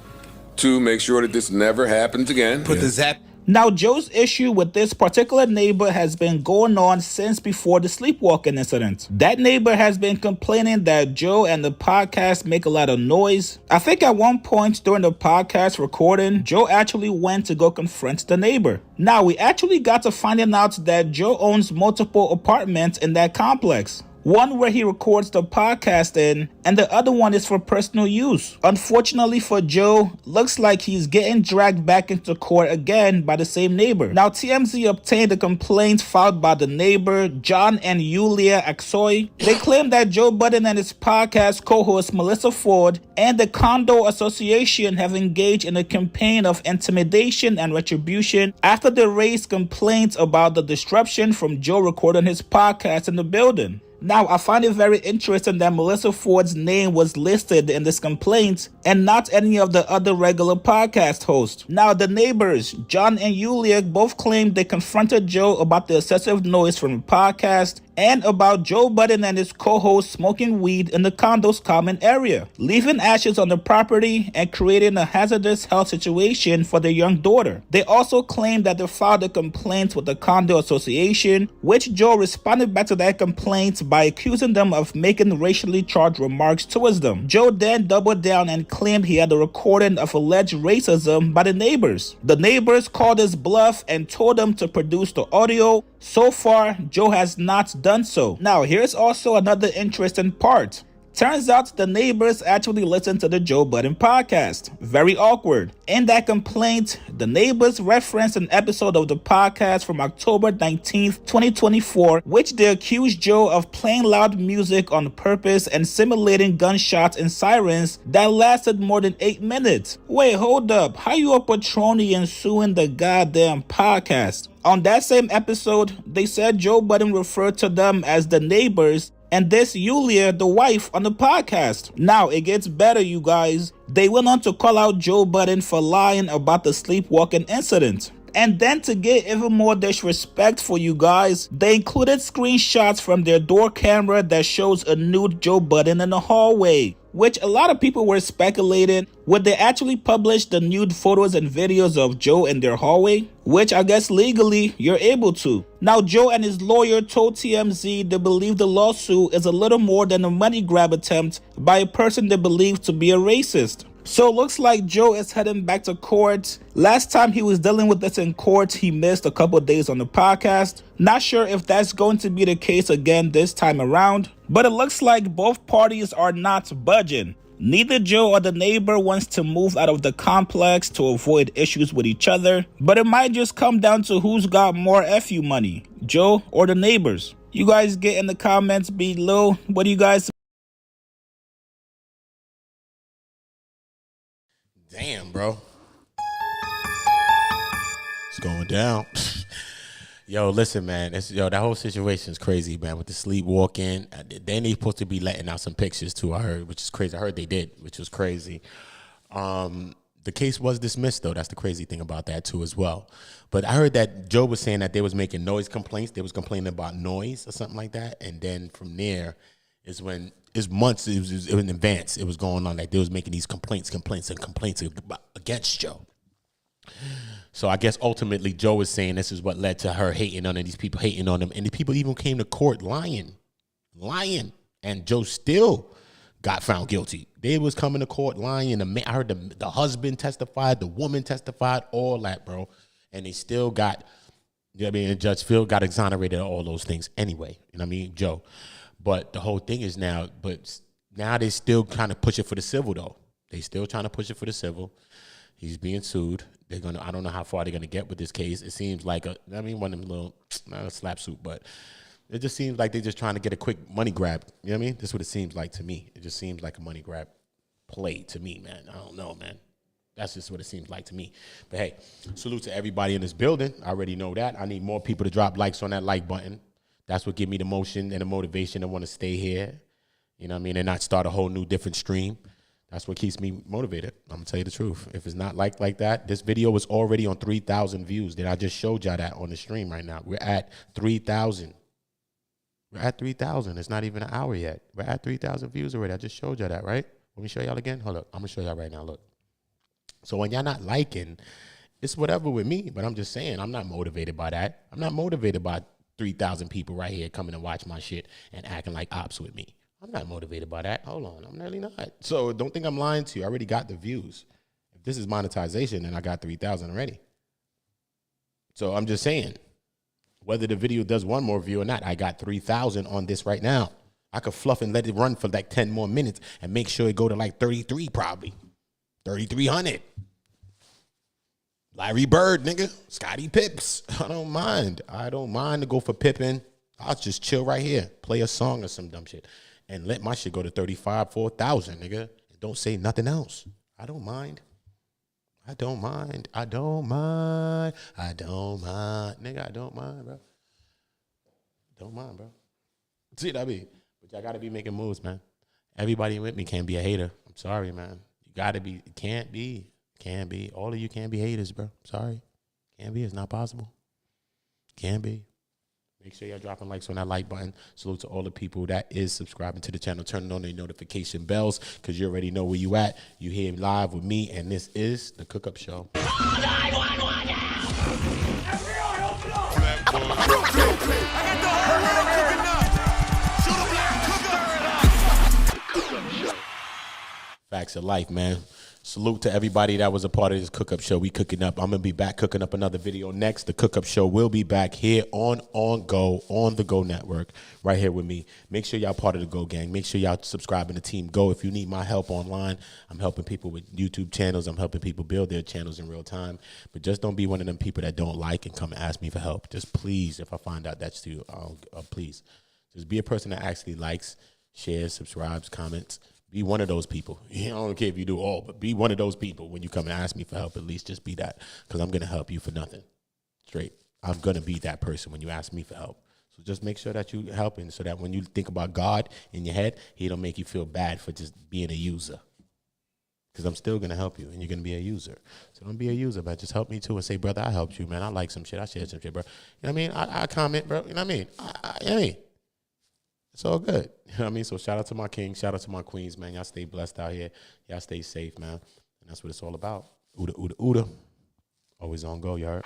L: to make sure that this never happens again.
K: Put the zap. Now, Joe's issue with this particular neighbor has been going on since before the sleepwalking incident. That neighbor has been complaining that Joe and the podcast make a lot of noise. I think at one point during the podcast recording, Joe actually went to go confront the neighbor. Now, we actually got to finding out that Joe owns multiple apartments in that complex. One where he records the podcast in, and the other one is for personal use. Unfortunately for Joe, looks like he's getting dragged back into court again by the same neighbor. Now, TMZ obtained a complaint filed by the neighbor, John and Yulia Aksoy. They claim that Joe Budden and his podcast co-host Melissa Ford and the Condo Association have engaged in a campaign of intimidation and retribution after they raised complaints about the disruption from Joe recording his podcast in the building. Now, I find it very interesting that Melissa Ford's name was listed in this complaint and not any of the other regular podcast hosts. Now, the neighbors, John and Yulia, both claimed they confronted Joe about the excessive noise from the podcast and about Joe Budden and his co-host smoking weed in the condo's common area, leaving ashes on the property and creating a hazardous health situation for their young daughter. They also claimed that they filed a complaint with the Condo Association, which Joe responded back to that complaint by accusing them of making racially charged remarks towards them. Joe then doubled down and claimed he had a recording of alleged racism by the neighbors. The neighbors called his bluff and told him to produce the audio. So far, Joe has not done so. Now, here's also another interesting part. Turns out the neighbors actually listened to the Joe Budden podcast. Very awkward. In that complaint, the neighbors referenced an episode of the podcast from October 19th, 2024, which they accused Joe of playing loud music on purpose and simulating gunshots and sirens that lasted more than 8 minutes. Wait, hold up. How you a patroni suing the goddamn podcast? On that same episode, they said Joe Budden referred to them as the neighbors and this Yulia, the wife, on the podcast. Now, it gets better, you guys. They went on to call out Joe Budden for lying about the sleepwalking incident. And then to get even more disrespectful, you guys, they included screenshots from their door camera that shows a nude Joe Budden in the hallway, which a lot of people were speculating, would they actually publish the nude photos and videos of Joe in their hallway? Which I guess legally you're able to. Now, Joe and his lawyer told TMZ they believe the lawsuit is a little more than a money grab attempt by a person they believe to be a racist. So it looks like Joe is heading back to court. Last time he was dealing with this in court, he missed a couple days on the podcast. Not sure if that's going to be the case again this time around, but it looks like both parties are not budging. Neither Joe or the neighbor wants to move out of the complex to avoid issues with each other, but it might just come down to who's got more FU money, Joe or the neighbors. You guys get in the comments below. What do you guys?
A: Damn, bro. It's going down. Yo, listen, man. That whole situation is crazy, man, with the sleepwalking. Then they supposed to be letting out some pictures, too, I heard, which is crazy. I heard they did, which was crazy. The case was dismissed, though. That's the crazy thing about that, too, as well. But I heard that Joe was saying that they was making noise complaints. They was complaining about noise or something like that. And then from there, is when it's months. It was in advance. It was going on like they was making these complaints against Joe. So I guess ultimately Joe was saying this is what led to her hating on him, these people hating on him, and the people even came to court lying, and Joe still got found guilty. They was coming to court lying. I heard the husband testified, the woman testified, all that, bro, and they still got. You know what I mean? And Judge Phil got exonerated of all those things anyway. You know what I mean, Joe. But the whole thing is now they still kind of push it for the civil though. They still trying to push it for the civil. He's being sued. I don't know how far they're gonna get with this case. It seems like one of them little, not a slap suit, but it just seems like they're just trying to get a quick money grab. You know what I mean? This is what it seems like to me. It just seems like a money grab play to me, man. I don't know, man. That's just what it seems like to me. But hey, salute to everybody in this building. I already know that. I need more people to drop likes on that like button. That's what give me the motion and the motivation to want to stay here. You know what I mean? And not start a whole new different stream. That's what keeps me motivated. I'm going to tell you the truth. If it's not like that, this video was already on 3,000 views. Then I just showed y'all that on the stream right now. We're at 3,000. We're at 3,000. It's not even an hour yet. We're at 3,000 views already. I just showed y'all that, right? Let me show y'all again. Hold up. I'm going to show y'all right now. Look. So when y'all not liking, it's whatever with me. But I'm just saying, I'm not motivated by that. I'm not motivated by 3,000 people right here coming to watch my shit and acting like ops with me. I'm not motivated by that. Hold on. I'm really not. So don't think I'm lying to you. I already got the views. If this is monetization, then I got 3,000 already. So I'm just saying, whether the video does one more view or not, I got 3,000 on this right now. I could fluff and let it run for like 10 more minutes and make sure it go to like 33 probably. 3,300. Larry Bird, nigga. Scotty Pips. I don't mind to go for Pippin. I'll just chill right here. Play a song or some dumb shit. And let my shit go to 35, 4,000, nigga. And don't say nothing else. I don't mind. Nigga, I don't mind, bro. Don't mind, bro. See what I mean? But y'all gotta be making moves, man. Everybody with me can't be a hater. I'm sorry, man. You gotta be, can't be. All of you can't be haters, bro. Sorry. Can't be. It's not possible. Can't be. Make sure y'all dropping likes on that like button. Salute to all the people that is subscribing to the channel, turning on their notification bells, because you already know where you at. You here live with me, and this is The Cook Up Show. Facts of life, man. Salute to everybody that was a part of this Cook Up Show. We cooking up. I'm going to be back cooking up another video next. The Cook Up Show will be back here on the Go Network, right here with me. Make sure y'all part of the Go Gang. Make sure y'all subscribing to Team Go. If you need my help online, I'm helping people with YouTube channels. I'm helping people build their channels in real time. But just don't be one of them people that don't like and come and ask me for help. Just please, if I find out that's you, please. Just be a person that actually likes, shares, subscribes, comments. Be one of those people. I don't care if you do all, but be one of those people when you come and ask me for help. At least just be that, because I'm going to help you for nothing. Straight. I'm going to be that person when you ask me for help. So just make sure that you're helping so that when you think about God in your head, he don't make you feel bad for just being a user. Because I'm still going to help you, and you're going to be a user. So don't be a user, but just help me too and say, brother, I helped you, man. I like some shit. I shared some shit, bro. You know what I mean? I comment, bro. You know what I mean? You know what I mean? It's all good. You know what I mean? So shout out to my kings. Shout out to my queens, man. Y'all stay blessed out here. Y'all stay safe, man. And that's what it's all about. Ooda, ooda, ooda. Always on go, you heard?